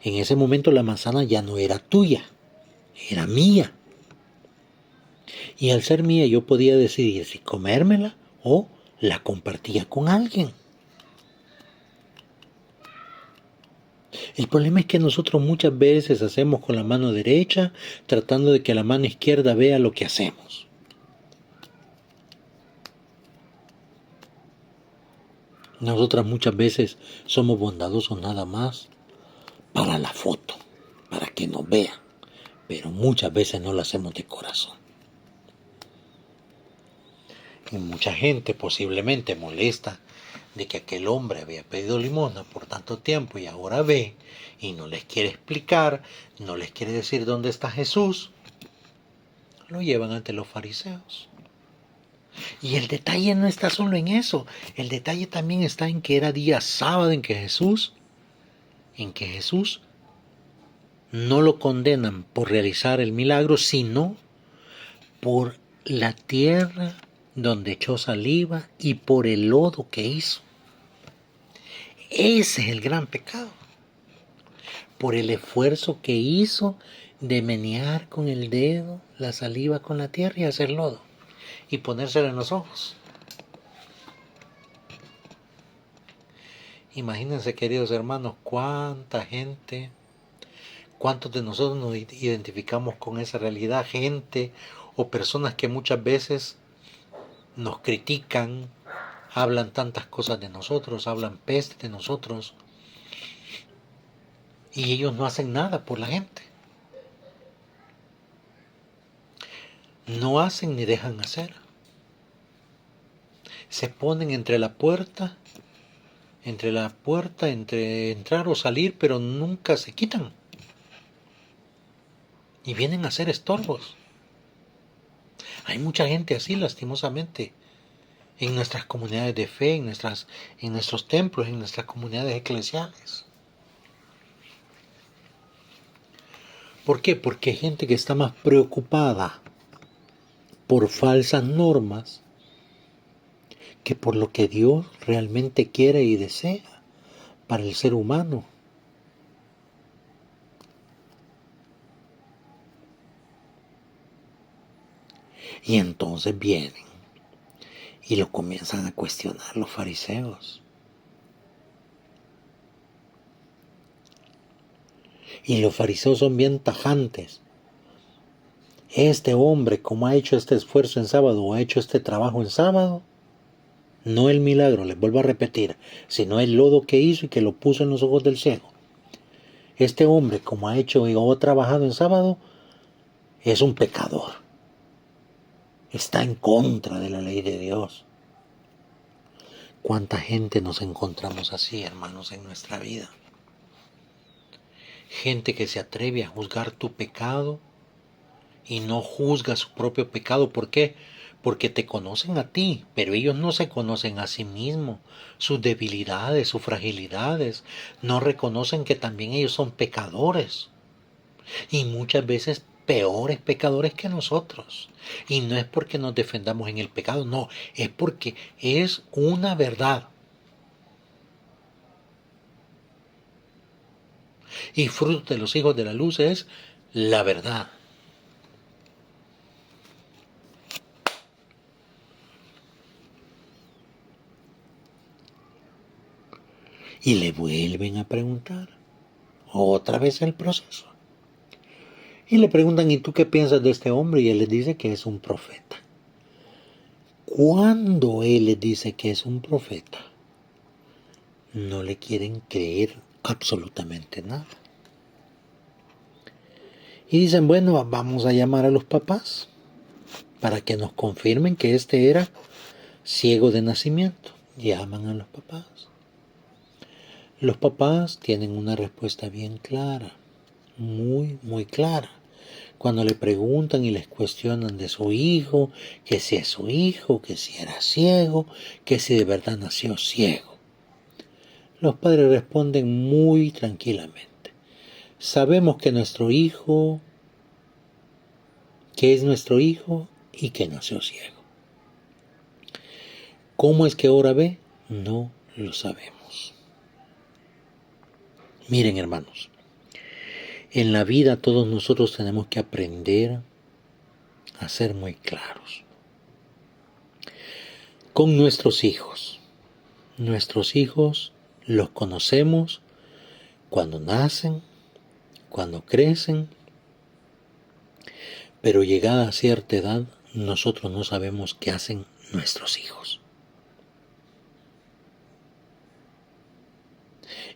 en ese momento la manzana ya no era tuya, era mía. Y al ser mía yo podía decidir si comérmela o la compartía con alguien. El problema es que nosotros muchas veces hacemos con la mano derecha tratando de que la mano izquierda vea lo que hacemos. Nosotras muchas veces somos bondadosos nada más para la foto, para que nos vean, pero muchas veces no lo hacemos de corazón. Y mucha gente posiblemente molesta de que aquel hombre había pedido limosna por tanto tiempo y ahora ve y no les quiere explicar, no les quiere decir dónde está Jesús, lo llevan ante los fariseos. Y el detalle no está solo en eso, el detalle también está en que era día sábado en que Jesús no lo condenan por realizar el milagro, sino por la tierra donde echó saliva y por el lodo que hizo. Ese es el gran pecado. Por el esfuerzo que hizo de menear con el dedo la saliva con la tierra y hacer lodo y ponérselo en los ojos. Imagínense, queridos hermanos, cuánta gente, cuántos de nosotros nos identificamos con esa realidad, gente o personas que muchas veces nos critican, hablan tantas cosas de nosotros, hablan peste de nosotros, y ellos no hacen nada por la gente. No hacen ni dejan hacer. Se ponen entre entrar o salir, pero nunca se quitan. Y vienen a ser estorbos. Hay mucha gente así, lastimosamente, en nuestras comunidades de fe, en nuestros templos, en nuestras comunidades eclesiales. ¿Por qué? Porque hay gente que está más preocupada por falsas normas que por lo que Dios realmente quiere y desea para el ser humano. Y entonces vienen y lo comienzan a cuestionar los fariseos. Y los fariseos son bien tajantes. Este hombre, como ha hecho este esfuerzo en sábado o ha hecho este trabajo en sábado, no el milagro, les vuelvo a repetir, sino el lodo que hizo y que lo puso en los ojos del ciego. Este hombre, como ha hecho o ha trabajado en sábado, es un pecador. Está en contra de la ley de Dios. ¿Cuánta gente nos encontramos así, hermanos, en nuestra vida? Gente que se atreve a juzgar tu pecado y no juzga su propio pecado. ¿Por qué? Porque te conocen a ti, pero ellos no se conocen a sí mismos, sus debilidades, sus fragilidades. No reconocen que también ellos son pecadores. Y muchas veces peores pecadores que nosotros. Y no es porque nos defendamos en el pecado, no, es porque es una verdad. Y fruto de los hijos de la luz es la verdad. Y le vuelven a preguntar otra vez el proceso. Y le preguntan, ¿y tú qué piensas de este hombre? Y él les dice que es un profeta. Cuando él les dice que es un profeta, no le quieren creer absolutamente nada. Y dicen, bueno, vamos a llamar a los papás para que nos confirmen que este era ciego de nacimiento. Llaman a los papás. Los papás tienen una respuesta bien clara, muy, muy clara. Cuando le preguntan y les cuestionan de su hijo, que si es su hijo, que si era ciego, que si de verdad nació ciego. Los padres responden muy tranquilamente. Sabemos que nuestro hijo, que es nuestro hijo y que nació ciego. ¿Cómo es que ahora ve? No lo sabemos. Miren, hermanos, en la vida todos nosotros tenemos que aprender a ser muy claros con nuestros hijos. Nuestros hijos los conocemos cuando nacen, cuando crecen, pero llegada a cierta edad nosotros no sabemos qué hacen nuestros hijos.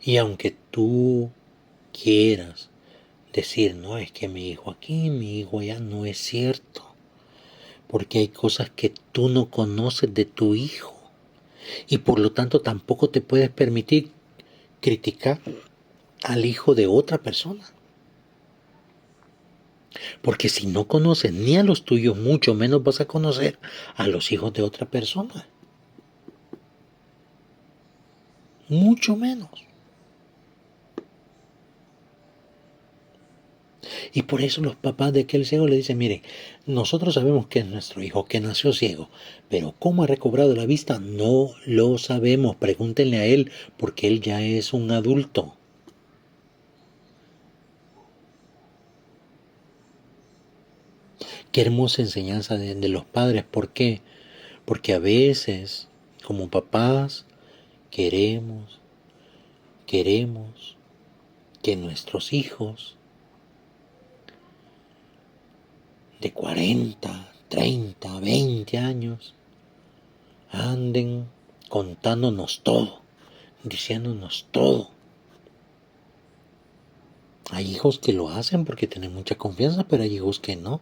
Y aunque tú quieras decir, no, es que mi hijo aquí, mi hijo allá, no es cierto. Porque hay cosas que tú no conoces de tu hijo. Y por lo tanto tampoco te puedes permitir criticar al hijo de otra persona. Porque si no conoces ni a los tuyos, mucho menos vas a conocer a los hijos de otra persona. Mucho menos. Y por eso los papás de aquel ciego le dicen, miren, nosotros sabemos que es nuestro hijo, que nació ciego, pero cómo ha recobrado la vista no lo sabemos. Pregúntenle a él, porque él ya es un adulto. Qué hermosa enseñanza de los padres. ¿Por qué? Porque a veces, como papás, queremos que nuestros hijos de 40, 30, 20 años anden contándonos todo, diciéndonos todo. Hay hijos que lo hacen porque tienen mucha confianza, pero hay hijos que no.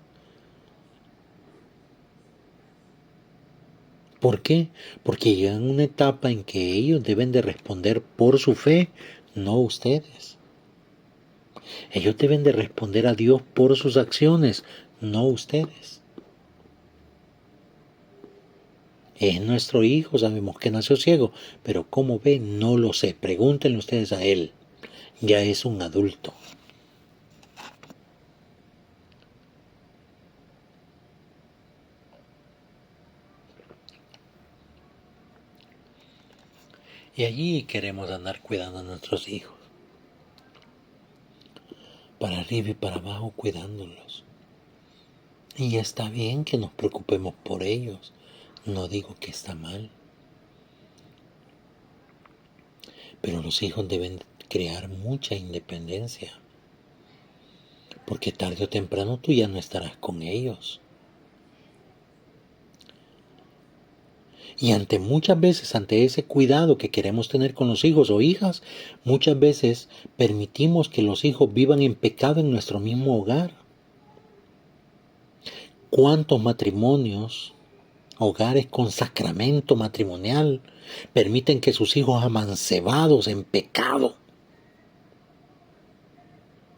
¿Por qué? Porque llegan a una etapa en que ellos deben de responder por su fe, no ustedes. Ellos deben de responder a Dios por sus acciones, no ustedes. Es nuestro hijo, sabemos que nació ciego, pero cómo ve, no lo sé. Pregúntenle ustedes a él. Ya es un adulto. Y allí queremos andar cuidando a nuestros hijos. Para arriba y para abajo cuidándolos. Y está bien que nos preocupemos por ellos. No digo que está mal. Pero los hijos deben crear mucha independencia. Porque tarde o temprano tú ya no estarás con ellos. Y muchas veces, ante ese cuidado que queremos tener con los hijos o hijas, muchas veces permitimos que los hijos vivan en pecado en nuestro mismo hogar. ¿Cuántos matrimonios, hogares con sacramento matrimonial, permiten que sus hijos amancebados en pecado,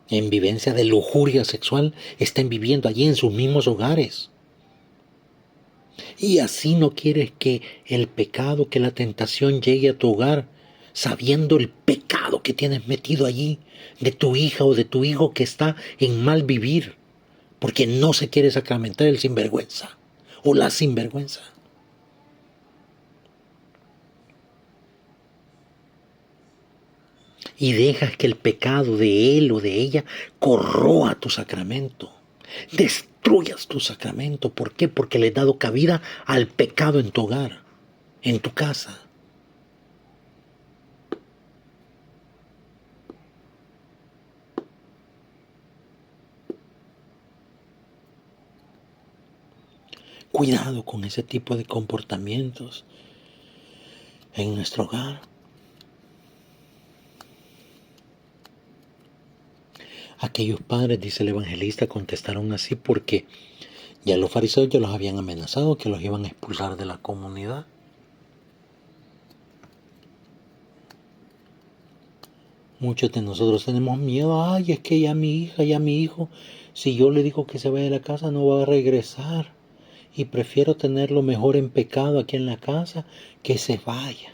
en vivencia de lujuria sexual, estén viviendo allí en sus mismos hogares? Y así no quieres que el pecado, que la tentación llegue a tu hogar, sabiendo el pecado que tienes metido allí, de tu hija o de tu hijo que está en mal vivir, porque no se quiere sacramentar el sinvergüenza o la sinvergüenza. Y dejas que el pecado de él o de ella corroa tu sacramento. Destruyas tu sacramento. ¿Por qué? Porque le has dado cabida al pecado en tu hogar, en tu casa. Cuidado con ese tipo de comportamientos en nuestro hogar. Aquellos padres, dice el evangelista, contestaron así porque ya los fariseos ya los habían amenazado que los iban a expulsar de la comunidad. Muchos de nosotros tenemos miedo. Ay, es que ya mi hija, ya mi hijo, si yo le digo que se vaya de la casa no va a regresar. Y prefiero tenerlo mejor en pecado aquí en la casa que se vaya.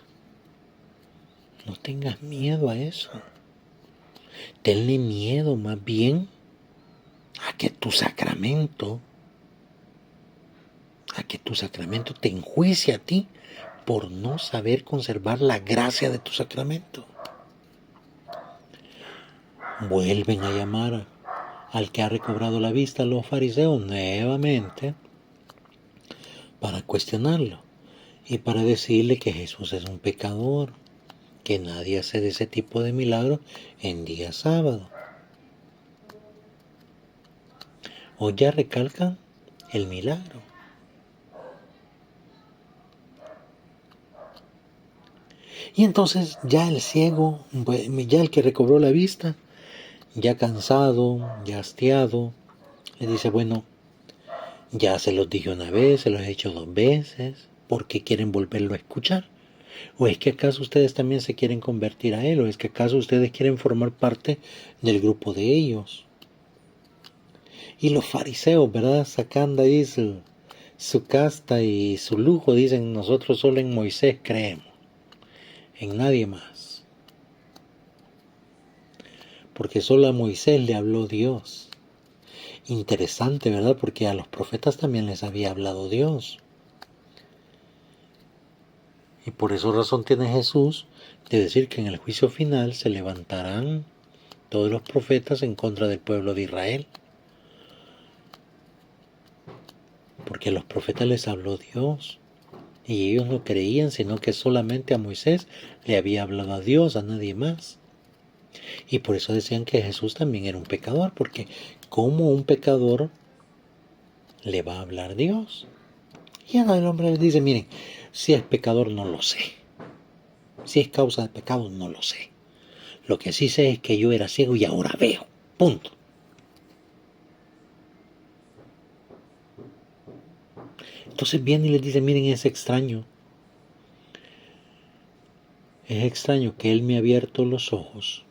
No tengas miedo a eso. Tenle miedo más bien a que tu sacramento te enjuicie a ti por no saber conservar la gracia de tu sacramento. Vuelven a llamar al que ha recobrado la vista, los fariseos, nuevamente para cuestionarlo y para decirle que Jesús es un pecador, que nadie hace de ese tipo de milagros en día sábado. O ya recalcan el milagro. Y entonces ya el ciego, ya el que recobró la vista, ya cansado, ya hastiado, le dice, bueno, ya se los dije una vez, se los he hecho 2 veces, ¿por qué quieren volverlo a escuchar? ¿O es que acaso ustedes también se quieren convertir a él? ¿O es que acaso ustedes quieren formar parte del grupo de ellos? Y los fariseos, ¿verdad? Sacando ahí su casta y su lujo, dicen, nosotros solo en Moisés creemos, en nadie más. Porque solo a Moisés le habló Dios. Interesante, ¿verdad? Porque a los profetas también les había hablado Dios. Y por esa razón tiene Jesús de decir que en el juicio final se levantarán todos los profetas en contra del pueblo de Israel. Porque a los profetas les habló Dios. Y ellos no creían, sino que solamente a Moisés le había hablado a Dios, a nadie más. Y por eso decían que Jesús también era un pecador, porque ¿cómo un pecador le va a hablar Dios? Y el hombre les dice, miren, si es pecador no lo sé. Si es causa de pecado no lo sé. Lo que sí sé es que yo era ciego y ahora veo. Punto. Entonces viene y les dice, miren, es extraño. Es extraño que Él me ha abierto los ojos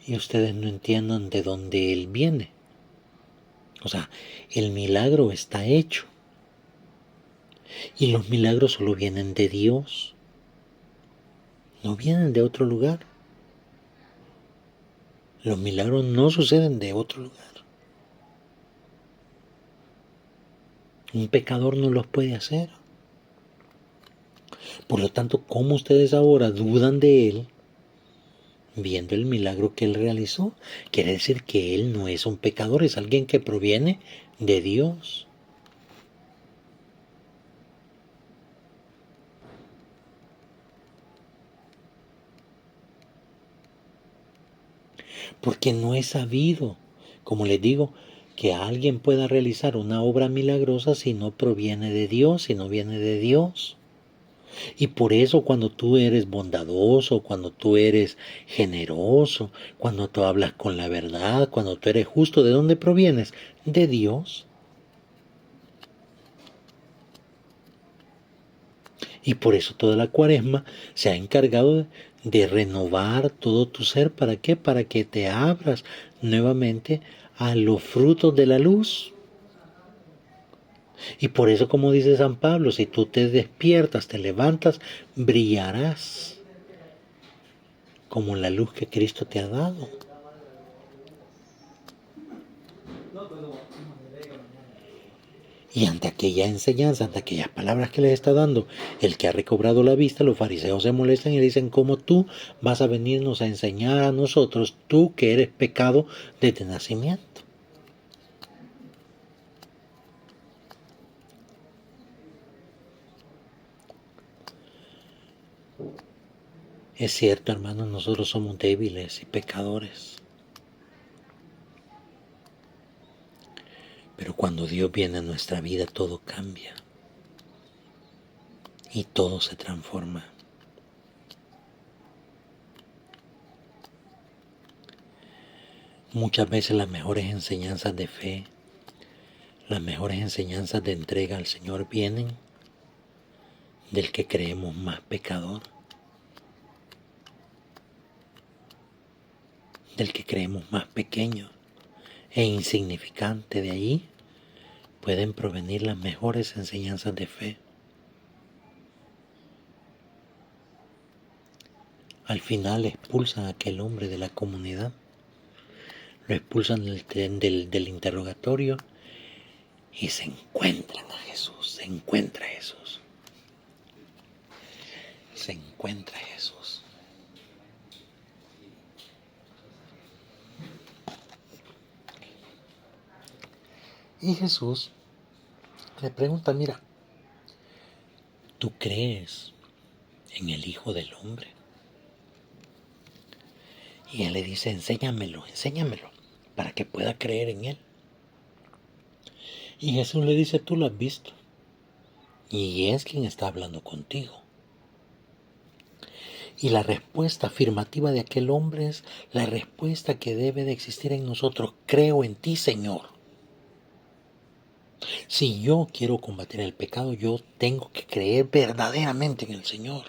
y ustedes no entiendan de dónde Él viene. O sea, el milagro está hecho. Y los milagros solo vienen de Dios. No vienen de otro lugar. Los milagros no suceden de otro lugar. Un pecador no los puede hacer. Por lo tanto, ¿cómo ustedes ahora dudan de Él viendo el milagro que Él realizó? Quiere decir que Él no es un pecador, es alguien que proviene de Dios. Porque no es sabido, como les digo, que alguien pueda realizar una obra milagrosa si no proviene de Dios, si no viene de Dios. Y por eso cuando tú eres bondadoso, cuando tú eres generoso, cuando tú hablas con la verdad, cuando tú eres justo, ¿de dónde provienes? De Dios. Y por eso toda la cuaresma se ha encargado de renovar todo tu ser. ¿Para qué? Para que te abras nuevamente a los frutos de la luz. Y por eso, como dice San Pablo, si tú te despiertas, te levantas, brillarás como la luz que Cristo te ha dado. Y ante aquella enseñanza, ante aquellas palabras que les está dando el que ha recobrado la vista, los fariseos se molestan y le dicen, ¿cómo tú vas a venirnos a enseñar a nosotros, tú que eres pecado desde nacimiento? Es cierto, hermanos, nosotros somos débiles y pecadores. Pero cuando Dios viene a nuestra vida, todo cambia. Y todo se transforma. Muchas veces las mejores enseñanzas de fe, las mejores enseñanzas de entrega al Señor vienen del que creemos más pecador, del que creemos más pequeño e insignificante. De allí pueden provenir las mejores enseñanzas de fe. Al final expulsan a aquel hombre de la comunidad, lo expulsan del interrogatorio y se encuentran a Jesús, se encuentra a Jesús, se encuentra a Jesús. Y Jesús le pregunta, mira, ¿tú crees en el Hijo del Hombre? Y él le dice, enséñamelo, para que pueda creer en él. Y Jesús le dice, tú lo has visto, y es quien está hablando contigo. Y la respuesta afirmativa de aquel hombre es la respuesta que debe de existir en nosotros. Creo en ti, Señor. Si yo quiero combatir el pecado, yo tengo que creer verdaderamente en el Señor.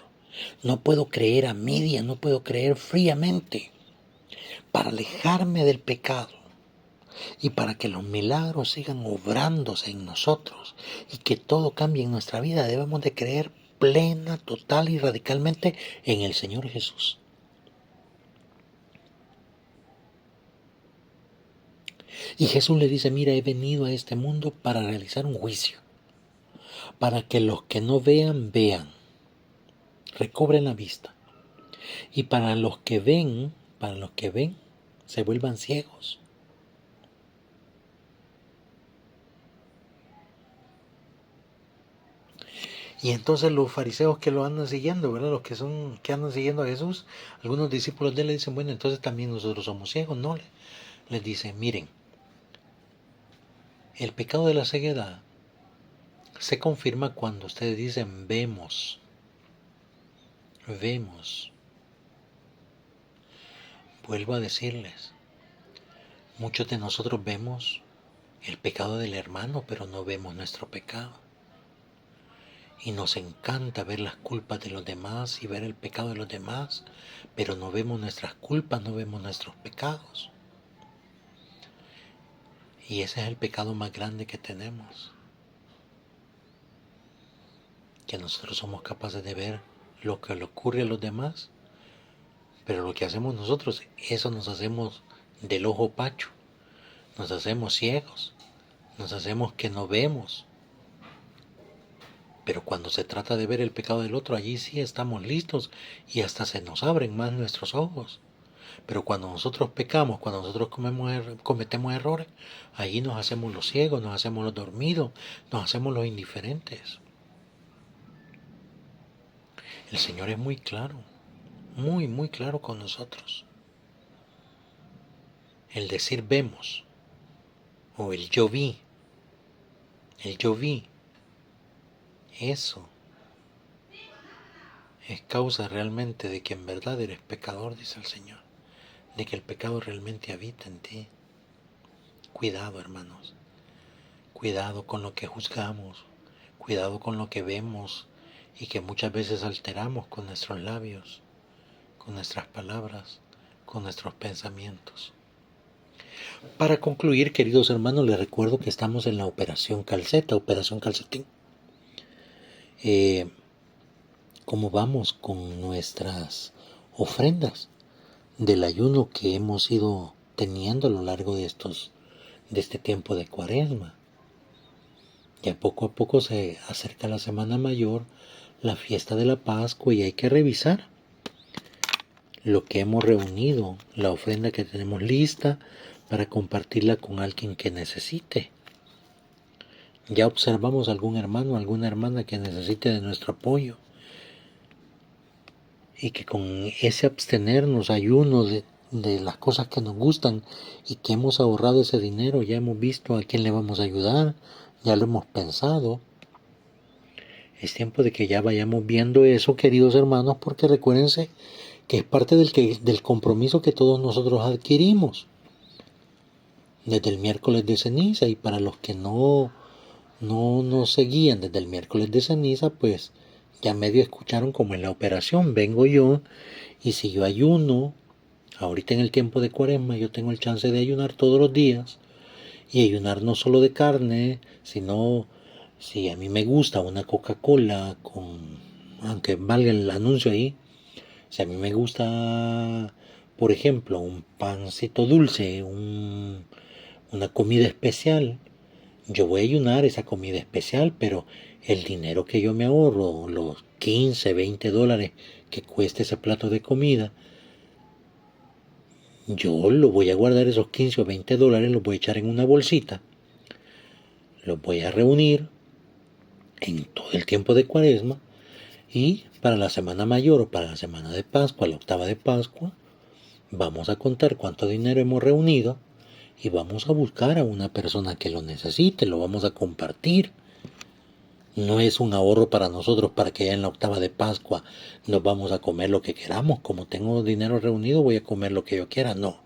No puedo creer a medias, no puedo creer fríamente. Para alejarme del pecado y para que los milagros sigan obrándose en nosotros y que todo cambie en nuestra vida, debemos de creer plena, total y radicalmente en el Señor Jesús. Y Jesús le dice, mira, he venido a este mundo para realizar un juicio, para que los que no vean, vean, recobren la vista, y para los que ven, se vuelvan ciegos. Y entonces los fariseos que lo andan siguiendo, ¿verdad? Los que andan siguiendo a Jesús, algunos discípulos de él le dicen, bueno, entonces también nosotros somos ciegos, ¿no? Les dicen, miren, el pecado de la ceguedad se confirma cuando ustedes dicen, vemos. Vuelvo a decirles, muchos de nosotros vemos el pecado del hermano, pero no vemos nuestro pecado. Y nos encanta ver las culpas de los demás y ver el pecado de los demás, pero no vemos nuestras culpas, no vemos nuestros pecados. Y ese es el pecado más grande que tenemos. Que nosotros somos capaces de ver lo que le ocurre a los demás, pero lo que hacemos nosotros, eso nos hacemos del ojo pacho, nos hacemos ciegos, nos hacemos que no vemos. Pero cuando se trata de ver el pecado del otro, allí sí estamos listos y hasta se nos abren más nuestros ojos. Pero cuando nosotros pecamos, cuando nosotros cometemos errores, allí nos hacemos los ciegos, nos hacemos los dormidos, nos hacemos los indiferentes. El Señor es muy claro, muy claro con nosotros. El decir vemos, o el yo vi, eso es causa realmente de que en verdad eres pecador, dice el Señor, de que el pecado realmente habita en ti. Cuidado, hermanos, cuidado con lo que juzgamos, cuidado con lo que vemos y que muchas veces alteramos con nuestros labios, con nuestras palabras, con nuestros pensamientos. Para concluir, queridos hermanos, les recuerdo que estamos en la Operación Calceta, Operación Calcetín. ¿Cómo vamos con nuestras ofrendas del ayuno que hemos ido teniendo a lo largo de este tiempo de Cuaresma? Ya poco a poco se acerca la Semana Mayor, la fiesta de la Pascua, y hay que revisar lo que hemos reunido, la ofrenda que tenemos lista para compartirla con alguien que necesite. Ya observamos algún hermano, alguna hermana que necesite de nuestro apoyo y que con ese abstenernos, ayuno de las cosas que nos gustan y que hemos ahorrado ese dinero, ya hemos visto a quién le vamos a ayudar, ya lo hemos pensado. Es tiempo de que ya vayamos viendo eso, queridos hermanos, porque recuérdense que es parte del compromiso que todos nosotros adquirimos. desde el miércoles de ceniza, y para los que no seguían desde el miércoles de ceniza, pues ya medio escucharon cómo es la operación. Vengo yo, y si yo ayuno, ahorita en el tiempo de Cuaresma, yo tengo el chance de ayunar todos los días, y ayunar no solo de carne, sino si a mí me gusta una Coca-Cola aunque valga el anuncio ahí, si a mí me gusta, por ejemplo, un pancito dulce, una comida especial, yo voy a ayunar esa comida especial, pero el dinero que yo me ahorro, los 15, 20 dólares que cueste ese plato de comida, yo lo voy a guardar, esos 15 o 20 dólares, los voy a echar en una bolsita, los voy a reunir en todo el tiempo de Cuaresma, y para la semana mayor o para la semana de Pascua, la octava de Pascua, vamos a contar cuánto dinero hemos reunido y vamos a buscar a una persona que lo necesite, lo vamos a compartir. No es un ahorro para nosotros para que ya en la octava de Pascua nos vamos a comer lo que queramos. Como tengo dinero reunido, voy a comer lo que yo quiera. No,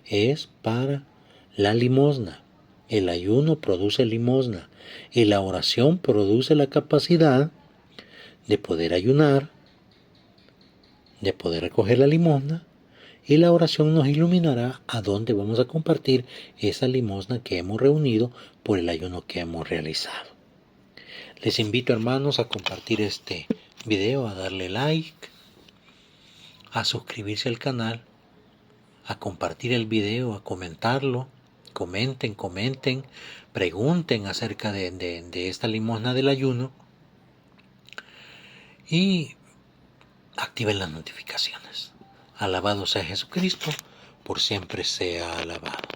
es para la limosna. El ayuno produce limosna y la oración produce la capacidad de poder ayunar, de poder recoger la limosna, y la oración nos iluminará a dónde vamos a compartir esa limosna que hemos reunido por el ayuno que hemos realizado. Les invito, hermanos, a compartir este video, a darle like, a suscribirse al canal, a compartir el video, a comentarlo. Comenten, pregunten acerca de esta limosna del ayuno y activen las notificaciones. Alabado sea Jesucristo, por siempre sea alabado.